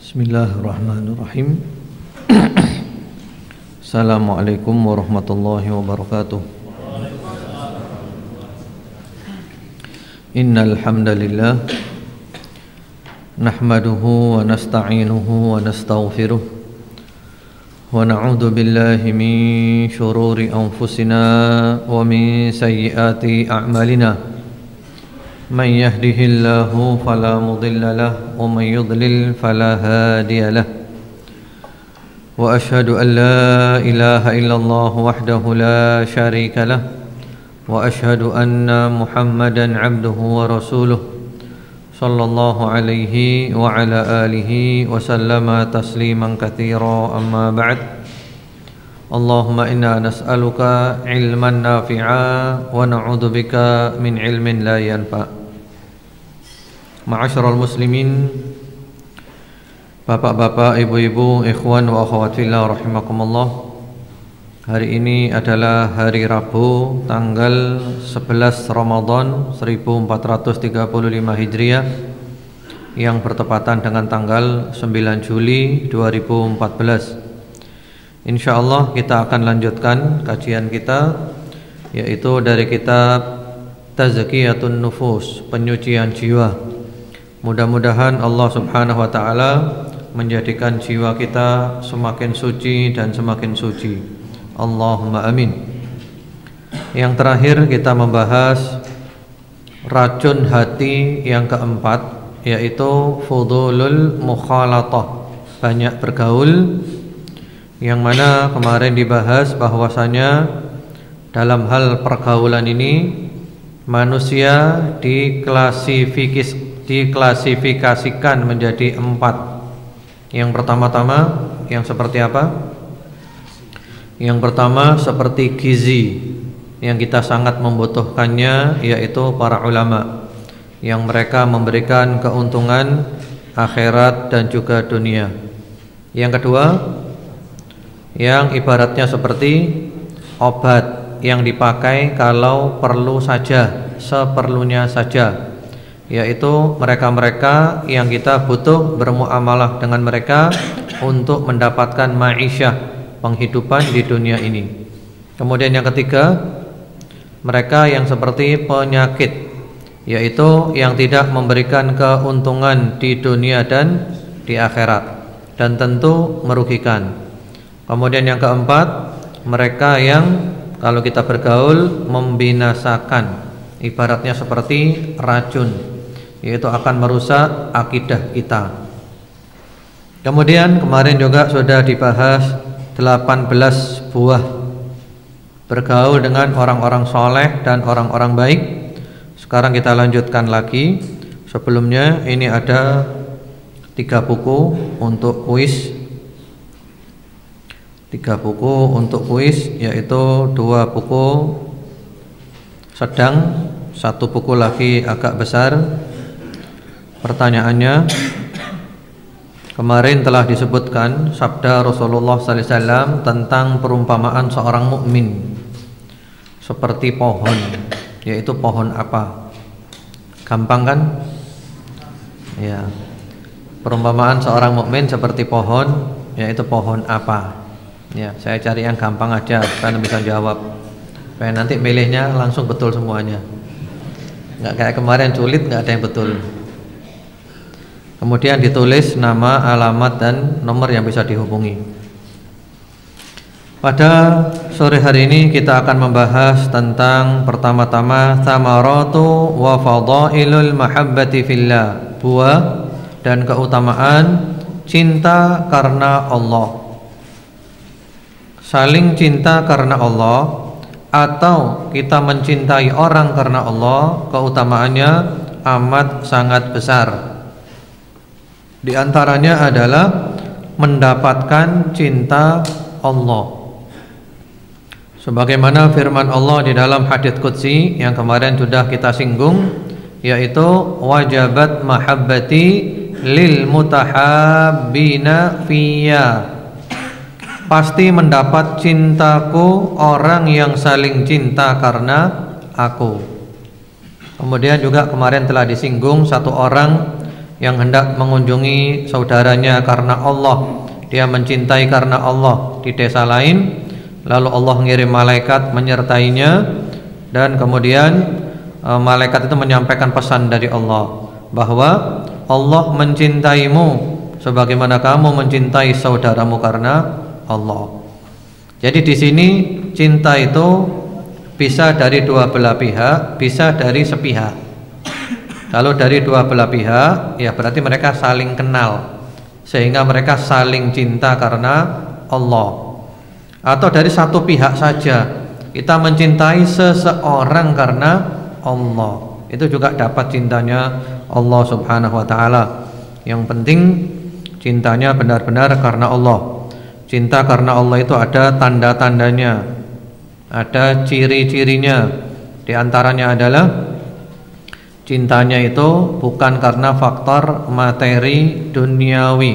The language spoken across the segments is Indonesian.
Bismillahirrahmanirrahim. Assalamualaikum warahmatullahi wabarakatuh. Innal hamdalillah nahmaduhu wa nasta'inuhu wa nastaghfiruh wa na'udzu billahi min shururi anfusina wa min sayyiati a'malina. من يهده الله فلا مضل له ومن يضلل فلا هادي له وأشهد أن لا إله إلا الله وحده لا شريك له وأشهد أن محمدا عبده ورسوله صلى الله عليه وعلى آله وسلم تسليما كثيرا أما بعد اللهم إنا نسألك علما نافعا ونعوذ بك من علم لا ينفع. Ma'asyiral muslimin, bapak-bapak, ibu-ibu, ikhwan wa akhwat fillah rahimakumullah. Hari ini adalah hari Rabu tanggal 11 Ramadan 1435 Hijriah yang bertepatan dengan tanggal 9 Juli 2014. Insyaallah kita akan lanjutkan kajian kita, yaitu dari kitab Tazkiyatun Nufus, penyucian jiwa. Mudah-mudahan Allah subhanahu wa ta'ala menjadikan jiwa kita semakin suci dan semakin suci. Allahumma amin. Yang terakhir kita membahas racun hati yang keempat, yaitu fudulul mukhalatah, banyak bergaul, yang mana kemarin dibahas bahwasanya dalam hal pergaulan ini manusia diklasifikasikan menjadi 4. Yang pertama-tama yang seperti apa? Yang pertama seperti gizi, yang kita sangat membutuhkannya, yaitu para ulama, yang mereka memberikan keuntungan akhirat dan juga dunia. Yang kedua, yang ibaratnya seperti obat yang dipakai kalau perlu saja, seperlunya saja, yaitu mereka-mereka yang kita butuh bermuamalah dengan mereka untuk mendapatkan ma'isyah, penghidupan di dunia ini. Kemudian yang ketiga, mereka yang seperti penyakit, yaitu yang tidak memberikan keuntungan di dunia dan di akhirat, dan tentu merugikan. Kemudian yang keempat, mereka yang kalau kita bergaul membinasakan, ibaratnya seperti racun, yaitu akan merusak akidah kita. Kemudian kemarin juga sudah dibahas 18 buah bergaul dengan orang-orang soleh dan orang-orang baik. Sekarang kita lanjutkan lagi. Sebelumnya ini ada 3 buku untuk kuis. 3 buku untuk kuis, yaitu 2 buku sedang, 1 buku lagi agak besar. Pertanyaannya, kemarin telah disebutkan sabda Rasulullah sallallahu alaihi wasallam tentang perumpamaan seorang mukmin seperti pohon, yaitu pohon apa? Gampang kan? Ya. Perumpamaan seorang mukmin seperti pohon, yaitu pohon apa? Ya, saya cari yang gampang aja, kalian bisa jawab. Supaya nanti milihnya langsung betul semuanya. Enggak kayak kemarin sulit, enggak ada yang betul. Kemudian ditulis nama, alamat, dan nomor yang bisa dihubungi. Pada sore hari ini kita akan membahas tentang pertama-tama thamaratu wa fadailul mahabbati fillah, buah dan keutamaan cinta karena Allah. Saling cinta karena Allah atau kita mencintai orang karena Allah, keutamaannya amat sangat besar. Di antaranya adalah mendapatkan cinta Allah. Sebagaimana firman Allah di dalam hadits qudsi yang kemarin sudah kita singgung, yaitu wajabat mahabbati lil mutahabbina fiyya. Pasti mendapat cintaku orang yang saling cinta karena aku. Kemudian juga kemarin telah disinggung satu orang yang hendak mengunjungi saudaranya karena Allah, dia mencintai karena Allah di desa lain, lalu Allah ngirim malaikat menyertainya, dan kemudian malaikat itu menyampaikan pesan dari Allah bahwa Allah mencintaimu sebagaimana kamu mencintai saudaramu karena Allah. Jadi di sini cinta itu bisa dari dua belah pihak, bisa dari sepihak. Kalau dari dua belah pihak, ya berarti mereka saling kenal sehingga mereka saling cinta karena Allah. Atau dari satu pihak saja, kita mencintai seseorang karena Allah, itu juga dapat cintanya Allah Subhanahu wa taala. Yang penting cintanya benar-benar karena Allah. Cinta karena Allah itu ada tanda-tandanya, ada ciri-cirinya. Di antaranya adalah cintanya itu bukan karena faktor materi duniawi.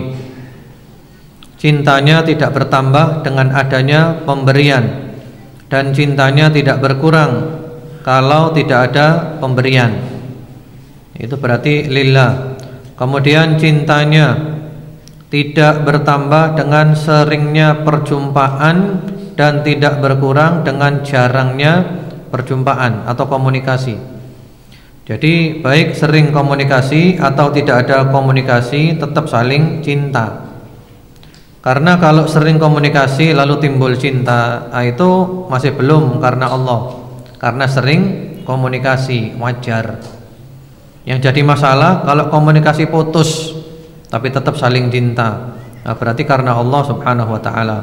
Cintanya tidak bertambah dengan adanya pemberian, dan cintanya tidak berkurang kalau tidak ada pemberian. Itu berarti lillah. Kemudian cintanya tidak bertambah dengan seringnya perjumpaan dan tidak berkurang dengan jarangnya perjumpaan atau komunikasi. Jadi baik sering komunikasi atau tidak ada komunikasi, tetap saling cinta. Karena kalau sering komunikasi lalu timbul cinta, itu masih belum karena Allah. Karena sering komunikasi wajar. Yang jadi masalah kalau komunikasi putus tapi tetap saling cinta, nah, berarti karena Allah Subhanahu wa ta'ala.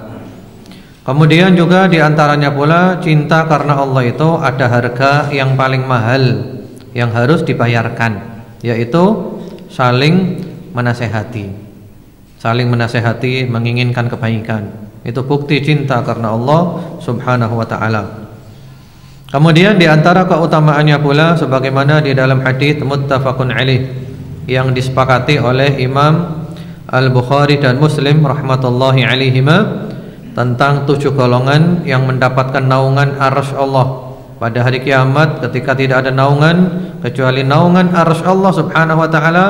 Kemudian juga diantaranya pula cinta karena Allah itu ada harga yang paling mahal yang harus dibayarkan, yaitu saling menasehati. Saling menasehati, menginginkan kebaikan. Itu bukti cinta karena Allah Subhanahu wa ta'ala. Kemudian diantara keutamaannya pula sebagaimana di dalam hadis muttafaqun alaih yang disepakati oleh Imam Al-Bukhari dan Muslim rahmatullahi alaihima, tentang 7 golongan yang mendapatkan naungan arsy Allah pada hari kiamat, ketika tidak ada naungan kecuali naungan arsy Allah Subhanahu wa ta'ala.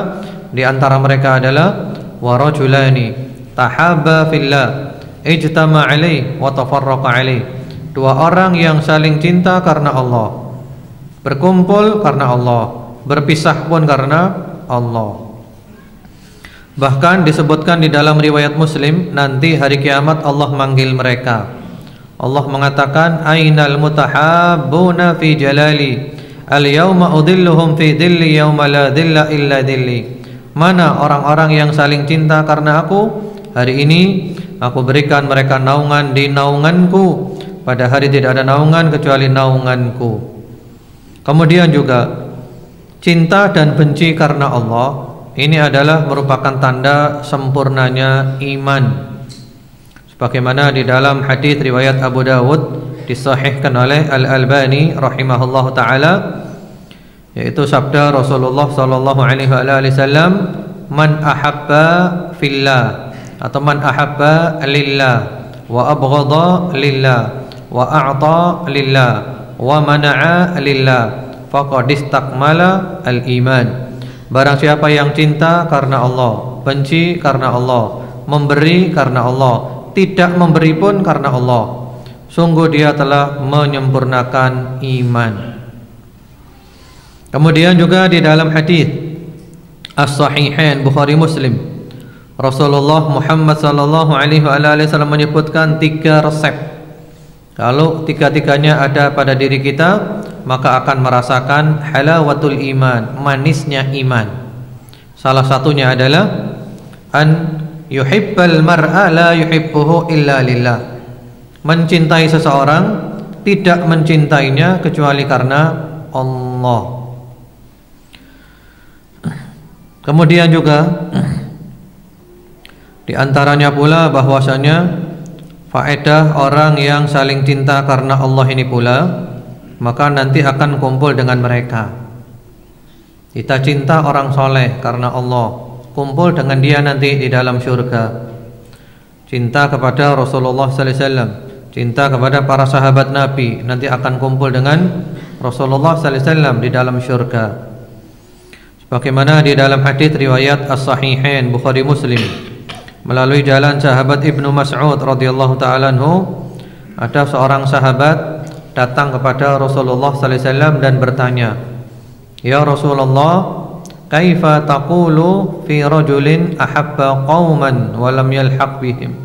Di antara mereka adalah warajulani tahabba fillah ijtama alaihi wa tafarraqa alaihi. 2 orang yang saling cinta karena Allah, berkumpul karena Allah, berpisah pun karena Allah. Bahkan disebutkan di dalam riwayat Muslim, nanti hari kiamat Allah manggil mereka. Allah mengatakan, ainal mutahabbuna fi jalali al-yawma udhilluhum fi dhilli yawma la dhilla illa dhilli. Mana orang-orang yang saling cinta karena aku? Hari ini aku berikan mereka naungan di naunganku, pada hari tidak ada naungan kecuali naunganku. Kemudian juga cinta dan benci karena Allah, ini adalah merupakan tanda sempurnanya iman. Sebagaimana di dalam hadis riwayat Abu Dawud disahihkan oleh Al-Albani rahimahullahu taala, yaitu sabda Rasulullah sallallahu alaihi wasallam, man ahabba fillah atau man ahabba lillah wa abghadha lillah wa a'ta lillah wa mana'a lillah faqad istakmala al-iman. Barang siapa yang cinta karena Allah, benci karena Allah, memberi karena Allah, tidak memberi pun karena Allah, sungguh dia telah menyempurnakan iman. Kemudian juga di dalam hadis As-Sahihain Bukhari Muslim, Rasulullah Muhammad sallallahu alaihi wasallam menyebutkan 3 resep. Kalau 3-tiganya ada pada diri kita, maka akan merasakan halawatul iman, manisnya iman. Salah satunya adalah an yuhibbal mar'a la yuhibbuhu illa lillah. Mencintai seseorang, tidak mencintainya kecuali karena Allah. Kemudian juga di antaranya pula bahwasanya faedah orang yang saling cinta karena Allah ini pula, maka nanti akan kumpul dengan mereka. Kita cinta orang soleh karena Allah, kumpul dengan dia nanti di dalam surga. Cinta kepada Rasulullah sallallahu alaihi wasallam, cinta kepada para sahabat Nabi, nanti akan kumpul dengan Rasulullah sallallahu alaihi wasallam di dalam surga. Bagaimana di dalam hadis riwayat As-Sahihain Bukhari Muslim melalui jalan sahabat Ibnu Mas'ud radhiyallahu taala anhu, ada seorang sahabat datang kepada Rasulullah sallallahu alaihi wasallam dan bertanya, "Ya Rasulullah, kaifa taqulu fi rajulin ahabba qauman wa lam yalhaq bihim?"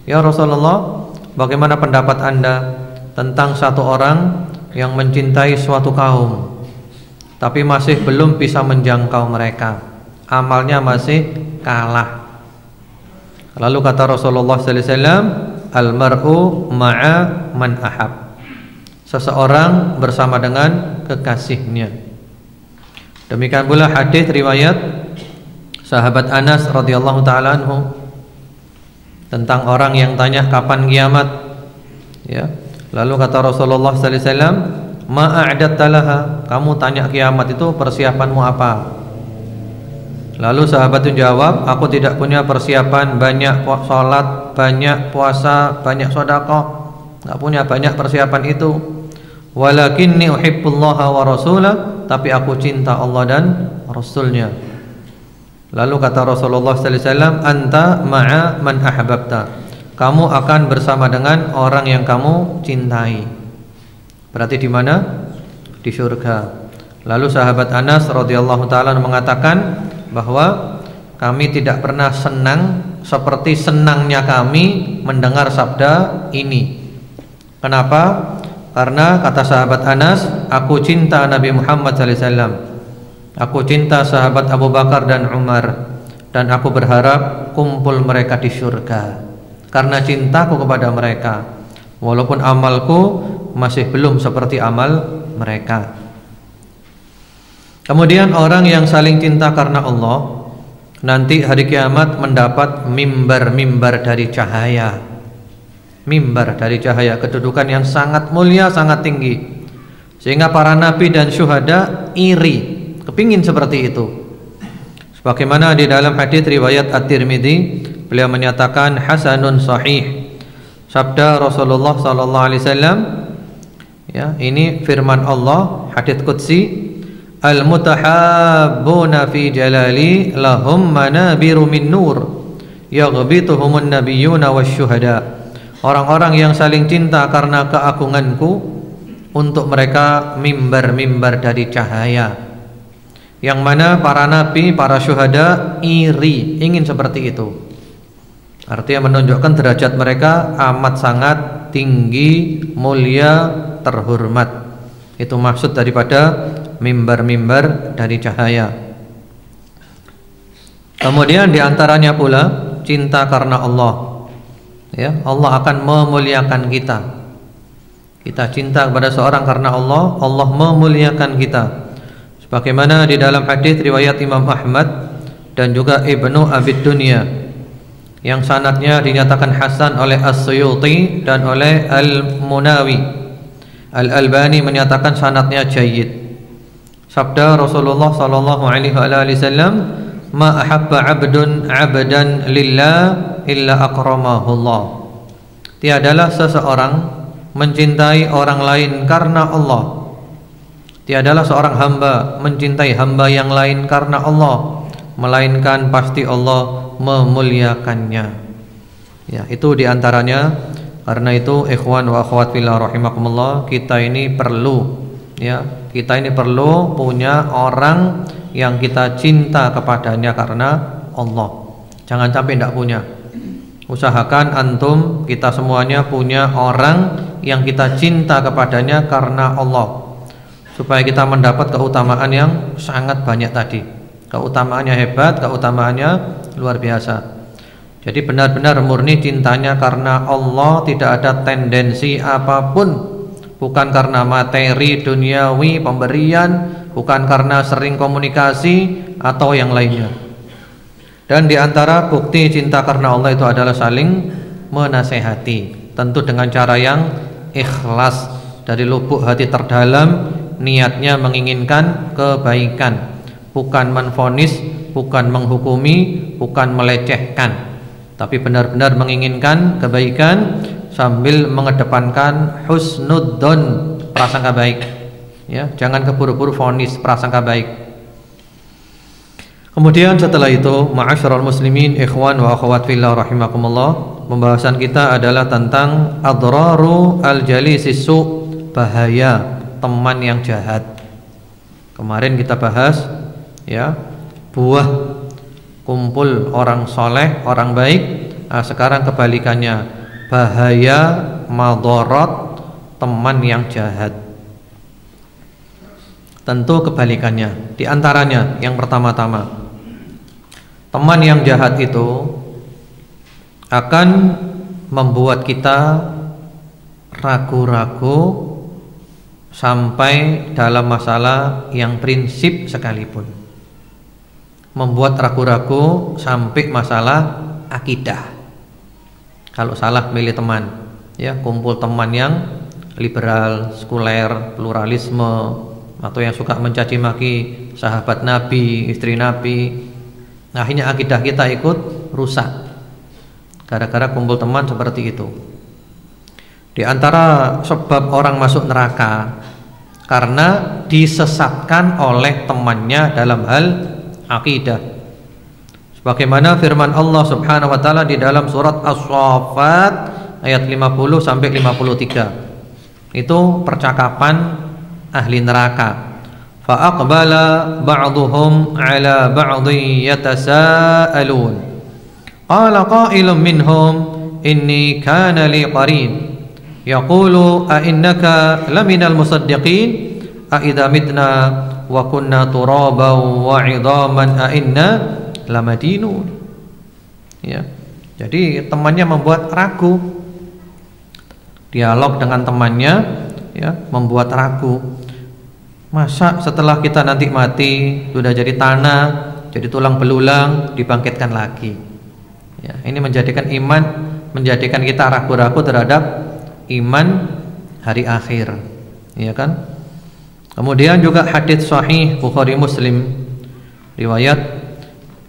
Ya Rasulullah, bagaimana pendapat Anda tentang satu orang yang mencintai suatu kaum tapi masih belum bisa menjangkau mereka, amalnya masih kalah? Lalu kata Rasulullah sallallahu alaihi wasallam, "Al-mar'u ma'a man ahab." Seseorang bersama dengan kekasihnya. Demikian pula hadis riwayat sahabat Anas radhiyallahu taala anhu tentang orang yang tanya kapan kiamat, ya. Lalu kata Rasulullah sallallahu alaihi wasallam, "Ma a'datta laha?" Kamu tanya kiamat itu persiapanmu apa? Lalu sahabat itu jawab, "Aku tidak punya persiapan banyak sholat, banyak puasa, banyak sedekah. Enggak punya banyak persiapan itu. Walakinni uhibbullaha wa rasulah, tapi aku cinta Allah dan Rasulnya." Lalu kata Rasulullah sallallahu alaihi wasallam, "Anta ma'a man ahbabta." Kamu akan bersama dengan orang yang kamu cintai. Berarti di mana? Di surga. Lalu sahabat Anas radhiyallahu taala mengatakan bahwa kami tidak pernah senang seperti senangnya kami mendengar sabda ini. Kenapa? Karena kata sahabat Anas, aku cinta Nabi Muhammad SAW, aku cinta sahabat Abu Bakar dan Umar, dan aku berharap kumpul mereka di surga karena cintaku kepada mereka, walaupun amalku masih belum seperti amal mereka. Kemudian orang yang saling cinta karena Allah nanti hari kiamat mendapat mimbar-mimbar dari cahaya. Mimbar dari cahaya, kedudukan yang sangat mulia, sangat tinggi, sehingga para nabi dan syuhada iri, kepingin seperti itu. Sebagaimana di dalam hadis riwayat At-Tirmidzi, beliau menyatakan hasanun sahih, sabda Rasulullah sallallahu alaihi wasallam, ya, ini firman Allah, hadits qudsi, "Al-mutahabbuna fi jalali lahum manabiru min nur yaghbituhumun nabiyyuna wasyuhada." Orang-orang yang saling cinta karena keagunganku, untuk mereka mimbar-mimbar dari cahaya, yang mana para nabi, para syuhada iri, ingin seperti itu. Artinya menunjukkan derajat mereka amat sangat tinggi, mulia, terhormat. Itu maksud daripada mimbar-mimbar dari cahaya. Kemudian diantaranya pula cinta karena Allah. Ya, Allah akan memuliakan kita. Kita cinta kepada seorang karena Allah, Allah memuliakan kita. Sebagaimana di dalam hadis riwayat Imam Ahmad dan juga Ibnu Abi Dunya, yang sanadnya dinyatakan hasan oleh As-Suyuti dan oleh Al-Munawi. Al-Albani menyatakan sanadnya jayyid. Sabda Rasulullah sallallahu alaihi wasallam, "Ma ahabba 'abdun 'abdan lillah illa akramahullah." Tiadalah seseorang mencintai orang lain karena Allah, tiadalah seorang hamba mencintai hamba yang lain karena Allah, melainkan pasti Allah memuliakannya. Ya, itu diantaranya. Karena itu ikhwan wa akhwat fillah rahimakumullah, kita ini perlu, ya, kita ini perlu punya orang yang kita cinta kepadanya karena Allah. Jangan sampai tidak punya. Usahakan antum, kita semuanya punya orang yang kita cinta kepadanya karena Allah, supaya kita mendapat keutamaan yang sangat banyak tadi. Keutamaannya hebat, keutamaannya luar biasa. Jadi benar-benar murni cintanya karena Allah, tidak ada tendensi apapun, bukan karena materi duniawi pemberian, bukan karena sering komunikasi atau yang lainnya. Dan diantara bukti cinta karena Allah itu adalah saling menasehati, tentu dengan cara yang ikhlas, dari lubuk hati terdalam, niatnya menginginkan kebaikan, bukan menvonis, bukan menghukumi, bukan melecehkan, tapi benar-benar menginginkan kebaikan sambil mengedepankan husnudzon, prasangka baik. Ya, jangan keburu-buru vonis, prasangka baik. Kemudian setelah itu, ma'asyiral muslimin, ikhwan wa akhwat fillah rahimakumullah, pembahasan kita adalah tentang adraru al-jalisis su', bahaya teman yang jahat. Kemarin kita bahas ya, buah kumpul orang soleh, orang baik. Nah, sekarang kebalikannya, bahaya madarat teman yang jahat. Tentu kebalikannya. Di antaranya yang pertama-tama, teman yang jahat itu akan membuat kita ragu-ragu sampai dalam masalah yang prinsip sekalipun. Membuat ragu-ragu sampai masalah akidah. Kalau salah milih teman, ya, kumpul teman yang liberal, sekuler, pluralisme, atau yang suka mencaci maki sahabat Nabi, istri Nabi, akhirnya akidah kita ikut rusak gara-gara kumpul teman seperti itu. Di antara sebab orang masuk neraka karena disesatkan oleh temannya dalam hal akidah. Sebagaimana firman Allah Subhanahu wa taala di dalam surat As-Saffat ayat 50 sampai 53. Itu percakapan ahli neraka. Fa aqbala ba'dhum 'ala ba'dhin yatasaalun. Qala qailun minhum inni kana li qarin yaqulu a innaka laminal musaddiqin a idza mitna wa kunna turaban wa 'idhaman a inna lamadinun. Ya. Jadi temannya membuat ragu. Dialog dengan temannya, ya, membuat ragu. Masa setelah kita nanti mati sudah jadi tanah, jadi tulang belulang, dibangkitkan lagi? Ya, ini menjadikan menjadikan kita ragu-ragu terhadap iman hari akhir, ya kan? Kemudian juga hadits sahih Bukhari Muslim, riwayat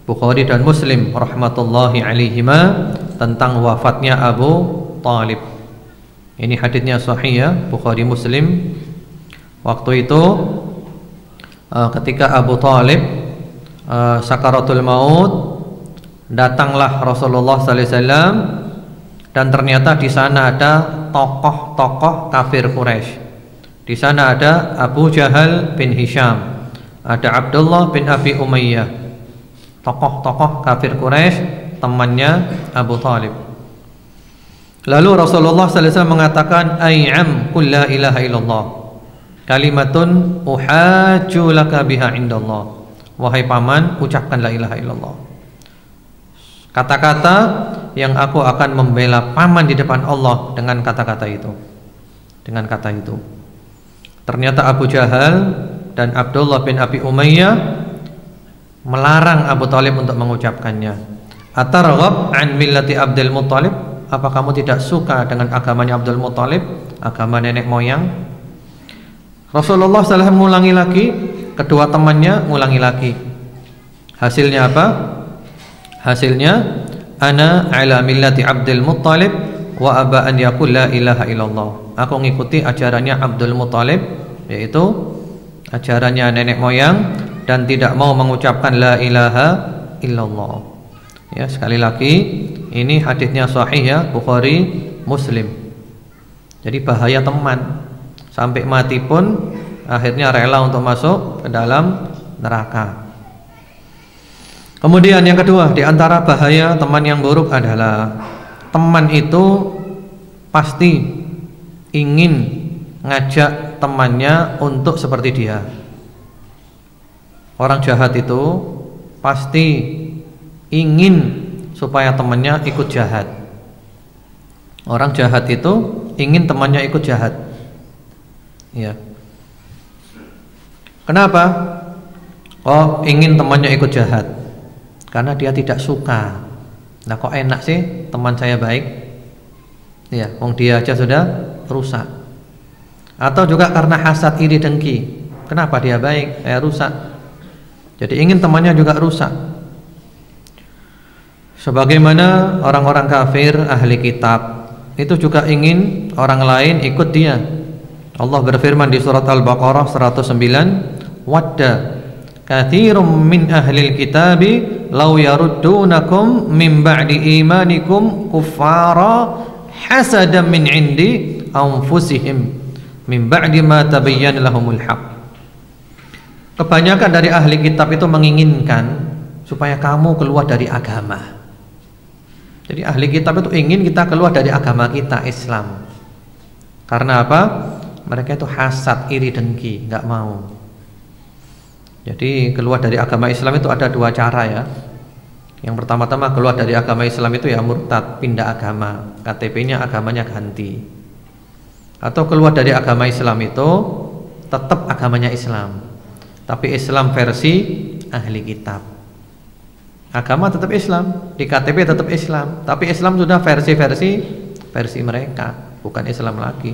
Bukhari dan Muslim rahmatullahi alaihima, tentang wafatnya Abu Talib. Ini haditsnya sahih ya, Bukhari Muslim. Waktu itu ketika Abu Talib sakaratul maut, datanglah Rasulullah sallallahu alaihi wasallam, dan ternyata di sana ada tokoh-tokoh kafir Quraisy. Di sana ada Abu Jahal bin Hisham, ada Abdullah bin Abi Umayyah, tokoh-tokoh kafir Quraisy, temannya Abu Talib. Lalu Rasulullah sallallahu alaihi wasallam mengatakan, "Ai'am qul la ilaha illallah, kalimatun uhajju laka biha indallah." Wahai paman, ucapkan la ilaha illallah. Kata-kata yang aku akan membela paman di depan Allah dengan kata-kata itu. Dengan kata itu. Ternyata Abu Jahal dan Abdullah bin Abi Umayyah melarang Abu Talib untuk mengucapkannya. Atarghab an millati Abdul Muttalib? Apa kamu tidak suka dengan agamanya Abdul Muttalib, agama nenek moyang? Rasulullah SAW mengulangi lagi, kedua temannya mengulangi lagi. Hasilnya apa? Hasilnya, ana ala millati Abdul Muttalib wa aba an yaqul la ilaha illallah. Aku mengikuti ajarannya Abdul Muttalib, yaitu ajarannya nenek moyang, dan tidak mau mengucapkan la ilaha illallah. Ya, sekali lagi ini hadisnya sahih ya, Bukhari Muslim. Jadi bahaya teman, sampai mati pun akhirnya rela untuk masuk ke dalam neraka. Kemudian yang kedua, di antara bahaya teman yang buruk adalah teman itu pasti ingin ngajak temannya untuk seperti dia. Orang jahat itu pasti ingin supaya temannya ikut jahat. Orang jahat itu ingin temannya ikut jahat. Ya. Kenapa? Oh, ingin temannya ikut jahat? Karena dia tidak suka. Nah, kok enak sih teman saya baik? Ya, wong dia aja sudah rusak. Atau juga karena hasad, iri, dengki. Kenapa dia baik, saya rusak? Jadi ingin temannya juga rusak. Sebagaimana orang-orang kafir ahli kitab itu juga ingin orang lain ikut dia. Allah berfirman di surat Al-Baqarah 109, wadda katsirum min ahlil kitabi law yaruddunakum min ba'di imanikum kuffara hasadan min indi anfusihim min ba'di ma tabayyana lahumul haq. Kebanyakan dari ahli kitab itu menginginkan supaya kamu keluar dari agama. Jadi ahli kitab itu ingin kita keluar dari agama kita, Islam. Karena apa? Mereka itu hasad, iri, dengki, nggak mau. Jadi keluar dari agama Islam itu ada dua cara ya. Yang pertama-tama keluar dari agama Islam itu ya murtad, pindah agama, KTP-nya agamanya ganti. Atau keluar dari agama Islam itu tetap agamanya Islam, tapi Islam versi ahli kitab. Agama tetap Islam, di KTP tetap Islam, tapi Islam sudah versi mereka, bukan Islam lagi.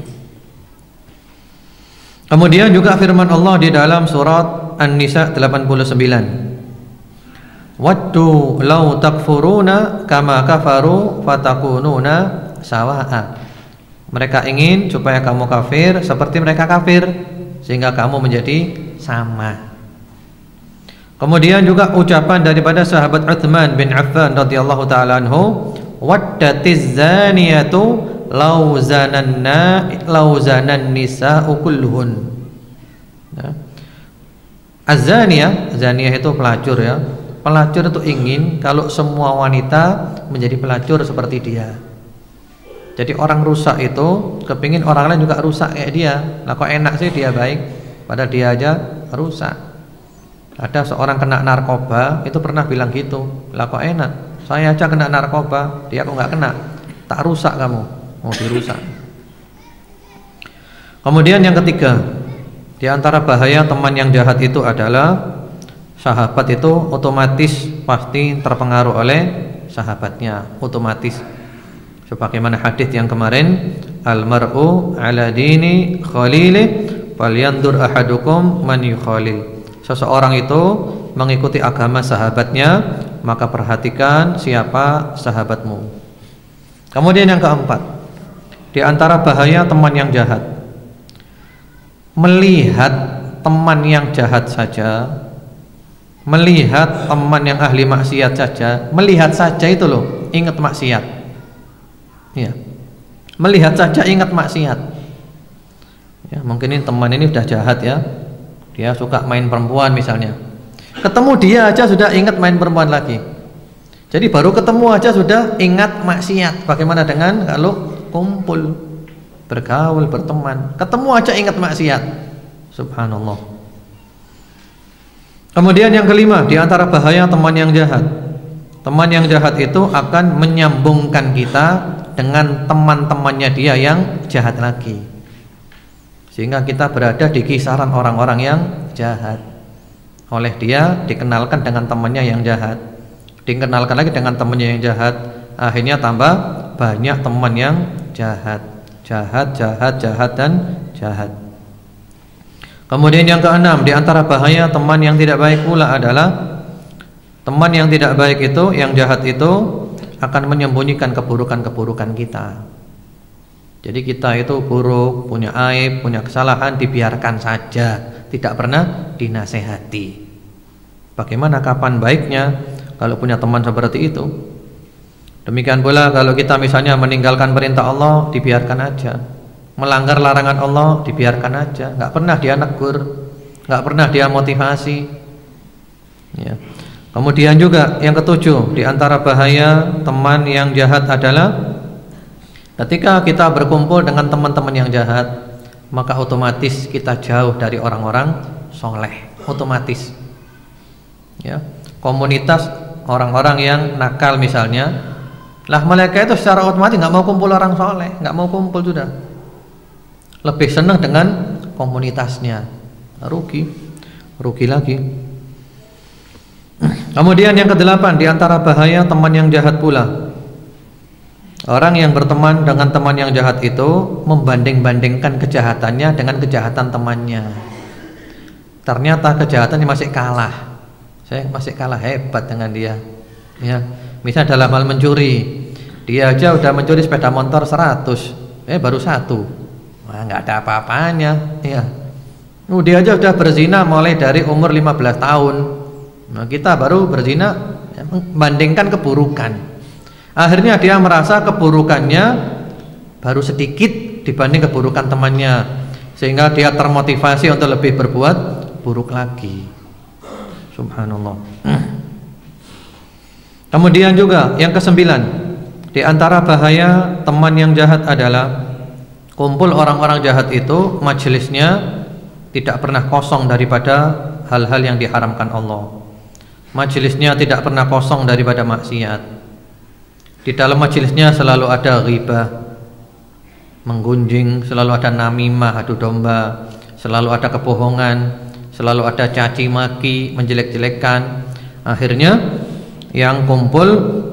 Kemudian juga firman Allah di dalam surat An-Nisa 89. Waddu law takfuruna kama kafaru fatakununa sawa'a. Mereka ingin supaya kamu kafir seperti mereka kafir, sehingga kamu menjadi sama. Kemudian juga ucapan daripada sahabat Utsman bin Affan radhiyallahu taala anhu, waddatiz zaniyatu law zanan nisa'u kulluhun. Ya. Az-zaniyah, zaniyah itu pelacur ya. Pelacur itu ingin kalau semua wanita menjadi pelacur seperti dia. Jadi orang rusak itu kepingin orang lain juga rusak kayak dia. Lah kok enak sih dia baik, padahal dia aja rusak. Ada seorang kena narkoba itu pernah bilang gitu. Lah kok enak, saya aja kena narkoba, dia kok nggak kena. Tak rusak kamu, mau dirusak. Kemudian yang ketiga, di antara bahaya teman yang jahat itu adalah sahabat itu otomatis pasti terpengaruh oleh sahabatnya, otomatis. Sebagaimana hadis yang kemarin, al-mar'u ala dini khalilih falyandur ahadukum man yukhalil. Seseorang itu mengikuti agama sahabatnya, maka perhatikan siapa sahabatmu. Kemudian yang keempat, di antara bahaya teman yang jahat, melihat teman yang jahat saja, melihat teman yang ahli maksiat saja, melihat saja itu loh, ingat maksiat. Ya. Melihat saja ingat maksiat. Ya, mungkin ini teman ini sudah jahat ya. Dia suka main perempuan misalnya. Ketemu dia aja sudah ingat main perempuan lagi. Jadi baru ketemu aja sudah ingat maksiat. Bagaimana dengan kalau kumpul, bergaul, berteman, ketemu aja ingat maksiat. Subhanallah. Kemudian yang kelima, di antara bahaya teman yang jahat. Teman yang jahat itu akan menyambungkan kita dengan teman-temannya dia yang jahat lagi, sehingga kita berada di kisaran orang-orang yang jahat. Oleh dia dikenalkan dengan temannya yang jahat, dikenalkan lagi dengan temannya yang jahat, akhirnya tambah banyak teman yang jahat, dan jahat. Kemudian yang keenam, di antara bahaya teman yang tidak baik pula adalah teman yang tidak baik itu, yang jahat itu akan menyembunyikan keburukan-keburukan kita. Jadi kita itu buruk, punya aib, punya kesalahan, dibiarkan saja, tidak pernah dinasehati. Bagaimana kapan baiknya kalau punya teman seperti itu? Demikian pula kalau kita misalnya meninggalkan perintah Allah, dibiarkan aja. Melanggar larangan Allah, dibiarkan aja. Nggak pernah dia negur, nggak pernah dia motivasi. Ya. Kemudian juga yang ketujuh, di antara bahaya teman yang jahat adalah ketika kita berkumpul dengan teman-teman yang jahat, maka otomatis kita jauh dari orang-orang soleh, otomatis. Ya, komunitas orang-orang yang nakal misalnya, lah mereka itu secara otomatis nggak mau kumpul orang soleh, nggak mau kumpul sudah. Lebih senang dengan komunitasnya, rugi lagi. Kemudian yang kedelapan, di antara bahaya teman yang jahat pula, orang yang berteman dengan teman yang jahat itu membanding-bandingkan kejahatannya dengan kejahatan temannya. Ternyata kejahatannya masih kalah. Saya masih kalah hebat dengan dia. Ya, misalnya dalam hal mencuri, dia aja udah mencuri sepeda motor 100, baru 1. Wah, nggak ada apa-apanya. Ya, Dia aja sudah berzina mulai dari umur 15 tahun. Nah, kita baru berzina membandingkan keburukan. Akhirnya dia merasa keburukannya baru sedikit dibanding keburukan temannya, sehingga dia termotivasi untuk lebih berbuat buruk lagi. Subhanallah. Kemudian juga yang ke-9, di antara bahaya teman yang jahat adalah kumpul orang-orang jahat itu majelisnya tidak pernah kosong daripada hal-hal yang diharamkan Allah. Majelisnya tidak pernah kosong daripada maksiat. Di dalam majelisnya selalu ada ghibah, menggunjing, selalu ada namimah, adu domba, selalu ada kebohongan, selalu ada caci maki, menjelek-jelekan. Akhirnya yang kumpul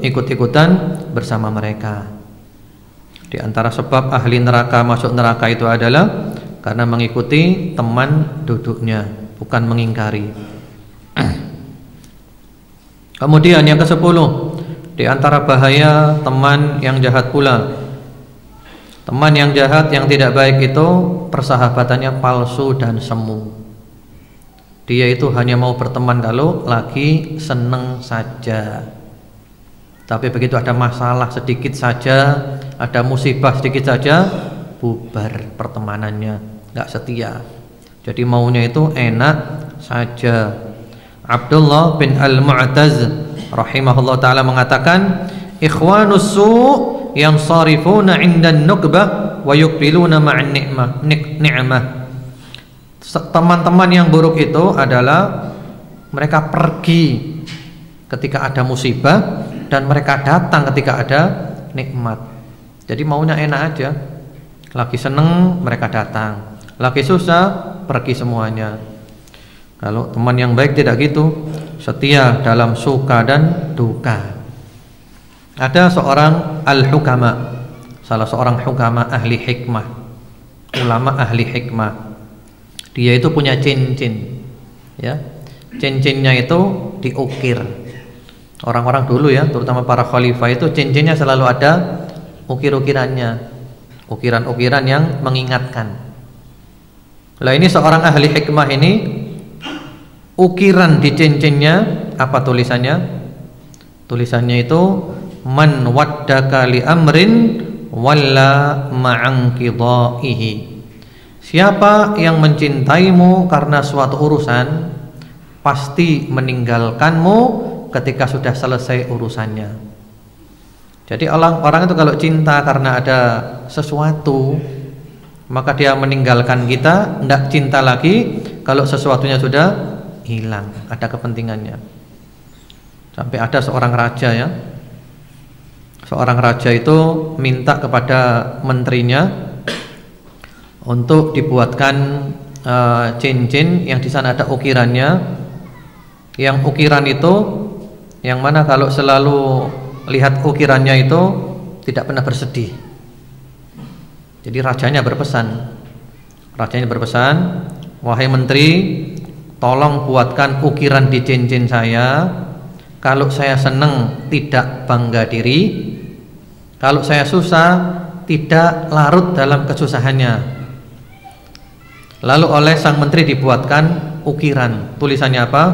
ikut-ikutan bersama mereka. Di antara sebab ahli neraka masuk neraka itu adalah karena mengikuti teman duduknya, bukan mengingkari. Kemudian yang ke-10, di antara bahaya teman yang jahat pula. Teman yang jahat yang tidak baik itu persahabatannya palsu dan semu. Dia itu hanya mau berteman kalau lagi seneng saja. Tapi begitu ada masalah sedikit saja, ada musibah sedikit saja, bubar pertemanannya, nggak setia. Jadi maunya itu enak saja. Abdullah bin Al-Mu'taz rahimahullah ta'ala mengatakan, ikhwanus su' yang sarifuna 'inda an-nukbah wa yuqbiluna ma'an ni'mah. Teman-teman yang buruk itu adalah mereka pergi ketika ada musibah dan mereka datang ketika ada nikmat. Jadi maunya enak aja. Lagi seneng mereka datang, lagi susah pergi semuanya. Kalau teman yang baik tidak gitu, setia dalam suka dan duka. Ada seorang al-hukama, salah seorang hukama ahli hikmah, ulama ahli hikmah. Dia itu punya cincin, ya. Cincinnya itu diukir. Orang-orang dulu ya, terutama para khalifah itu cincinnya selalu ada ukir-ukirannya, ukiran-ukiran yang mengingatkan. Lah ini seorang ahli hikmah ini, ukiran di cincinnya apa tulisannya? Tulisannya itu man waddaka li amrin walla ma'anqidaihi. Siapa yang mencintaimu karena suatu urusan, pasti meninggalkanmu ketika sudah selesai urusannya. Jadi orang itu kalau cinta karena ada sesuatu, maka dia meninggalkan kita, tidak cinta lagi kalau sesuatunya sudah hilang, ada kepentingannya. Sampai ada seorang raja ya, seorang raja itu minta kepada menterinya untuk dibuatkan cincin yang di sana ada ukirannya, yang ukiran itu yang mana kalau selalu lihat ukirannya itu tidak pernah bersedih. Jadi rajanya berpesan, wahai menteri, tolong buatkan ukiran di cincin saya. Kalau saya senang tidak bangga diri, kalau saya susah tidak larut dalam kesusahannya. Lalu oleh sang menteri dibuatkan ukiran. Tulisannya apa?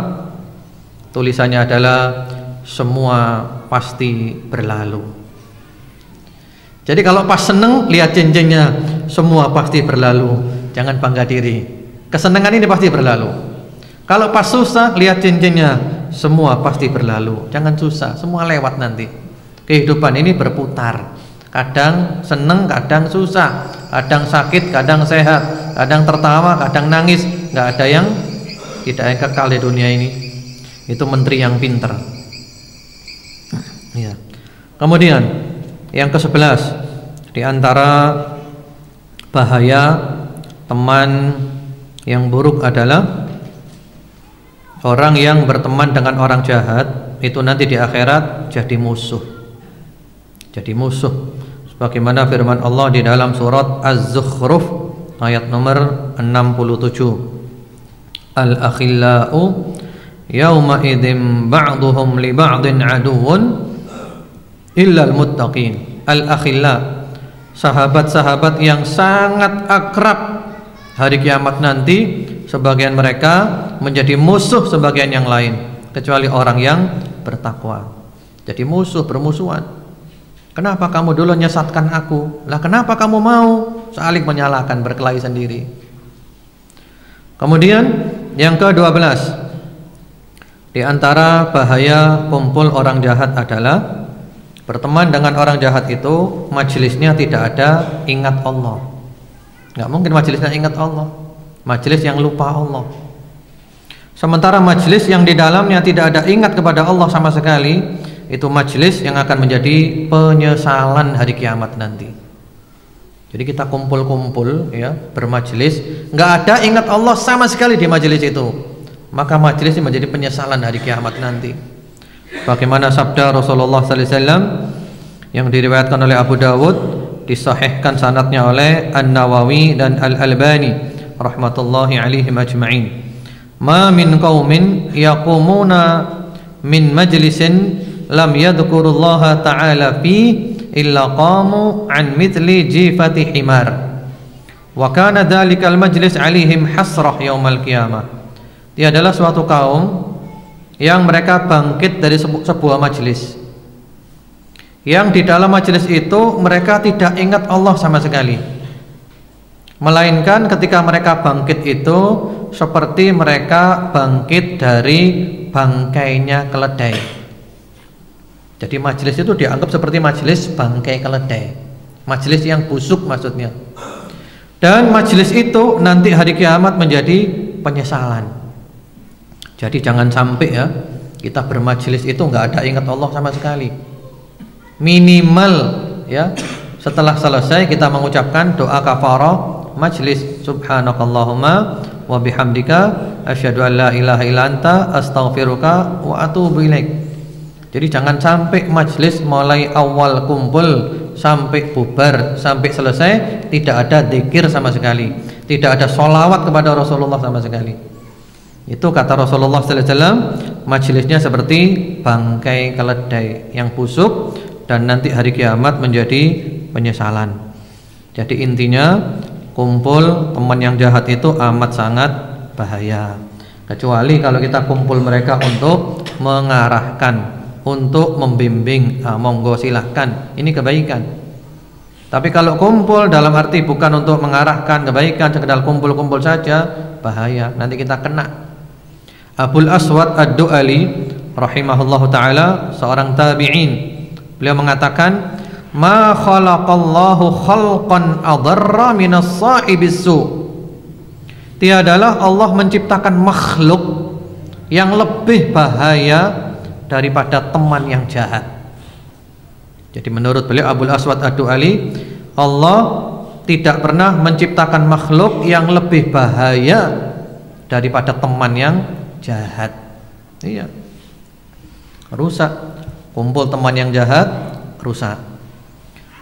Tulisannya adalah semua pasti berlalu. Jadi kalau pas seneng lihat cincinnya, semua pasti berlalu, jangan bangga diri. Kesenangan ini pasti berlalu. Kalau pas susah lihat cincinnya, semua pasti berlalu, jangan susah, semua lewat nanti. Kehidupan ini berputar, kadang seneng, kadang susah, kadang sakit, kadang sehat, kadang tertawa, kadang nangis. Nggak ada yang tidak kekal di dunia ini. Itu menteri yang pinter ya. Kemudian yang ke-11, di antara bahaya teman yang buruk adalah orang yang berteman dengan orang jahat itu nanti di akhirat jadi musuh. Jadi musuh. Sebagaimana firman Allah di dalam surat Az-Zukhruf ayat nomor 67. Al-akhillau yauma idzin ba'duhum li ba'din aduwwun illal muttaqin. Al-akhilla, sahabat-sahabat yang sangat akrab Hari kiamat nanti sebagian mereka menjadi musuh sebagian yang lain, kecuali orang yang bertakwa. Jadi musuh, bermusuhan. Kenapa kamu dulu menyesatkan aku? Lah kenapa kamu mau? Saling menyalahkan, berkelahi sendiri. Kemudian yang ke-12, di antara bahaya kumpul orang jahat adalah berteman dengan orang jahat itu majelisnya tidak ada ingat Allah. Nggak mungkin majelisnya ingat Allah, majelis yang lupa Allah. Sementara majelis yang di dalamnya tidak ada ingat kepada Allah sama sekali, itu majelis yang akan menjadi penyesalan hari kiamat nanti. Jadi kita kumpul-kumpul ya, bermajelis, nggak ada ingat Allah sama sekali di majelis itu, maka majelis ini menjadi penyesalan hari kiamat nanti. Bagaimana sabda Rasulullah sallallahu alaihi wasallam yang diriwayatkan oleh Abu Dawud, disahihkan sanadnya oleh An-Nawawi dan Al-Albani rahmatullahi alaihim ajma'in. Ma min qaumin yaqumuna min majlisin lam yadhkurullaha ta'ala fi illa qamu an mithli jifati himar wa kana dhalikal majlis alaihim hasrah yaumal qiyamah. Tiadalah suatu kaum yang mereka bangkit dari sebuah majelis yang di dalam majelis itu mereka tidak ingat Allah sama sekali, melainkan ketika mereka bangkit itu seperti mereka bangkit dari bangkainya keledai. Jadi majelis itu dianggap seperti majelis bangkai keledai, majelis yang busuk maksudnya. Dan majelis itu nanti hari kiamat menjadi penyesalan. Jadi jangan sampai ya kita bermajelis itu nggak ada ingat Allah sama sekali. Minimal ya setelah selesai kita mengucapkan doa kafarah majlis, subhanakallahumma wa bihamdika asyhadu an la ilaha illa anta astaghfiruka wa atubu ilaik. Jadi jangan sampai majlis mulai awal kumpul sampai bubar sampai selesai tidak ada zikir sama sekali, tidak ada sholawat kepada Rasulullah sama sekali. Itu kata Rasulullah sallallahu alaihi wasallam, majelisnya seperti bangkai keledai yang busuk dan nanti hari kiamat menjadi penyesalan. Jadi intinya kumpul teman yang jahat itu amat sangat bahaya. Kecuali kalau kita kumpul mereka untuk mengarahkan, untuk membimbing, monggo silahkan, ini kebaikan. Tapi kalau kumpul dalam arti bukan untuk mengarahkan kebaikan, sekedar kumpul-kumpul saja, bahaya, nanti kita kena. Abul Aswad Ad-Du'ali rahimahullahu ta'ala, seorang tabi'in, beliau mengatakan, ma khalaqallahu khalqan adarra minas sahibis su. Tiadalah Allah menciptakan makhluk yang lebih bahaya daripada teman yang jahat. Jadi menurut beliau Abul Aswad Ad-Du'ali, Allah tidak pernah menciptakan makhluk yang lebih bahaya daripada teman yang jahat. Iya, rusak. Kumpul teman yang jahat, rusak.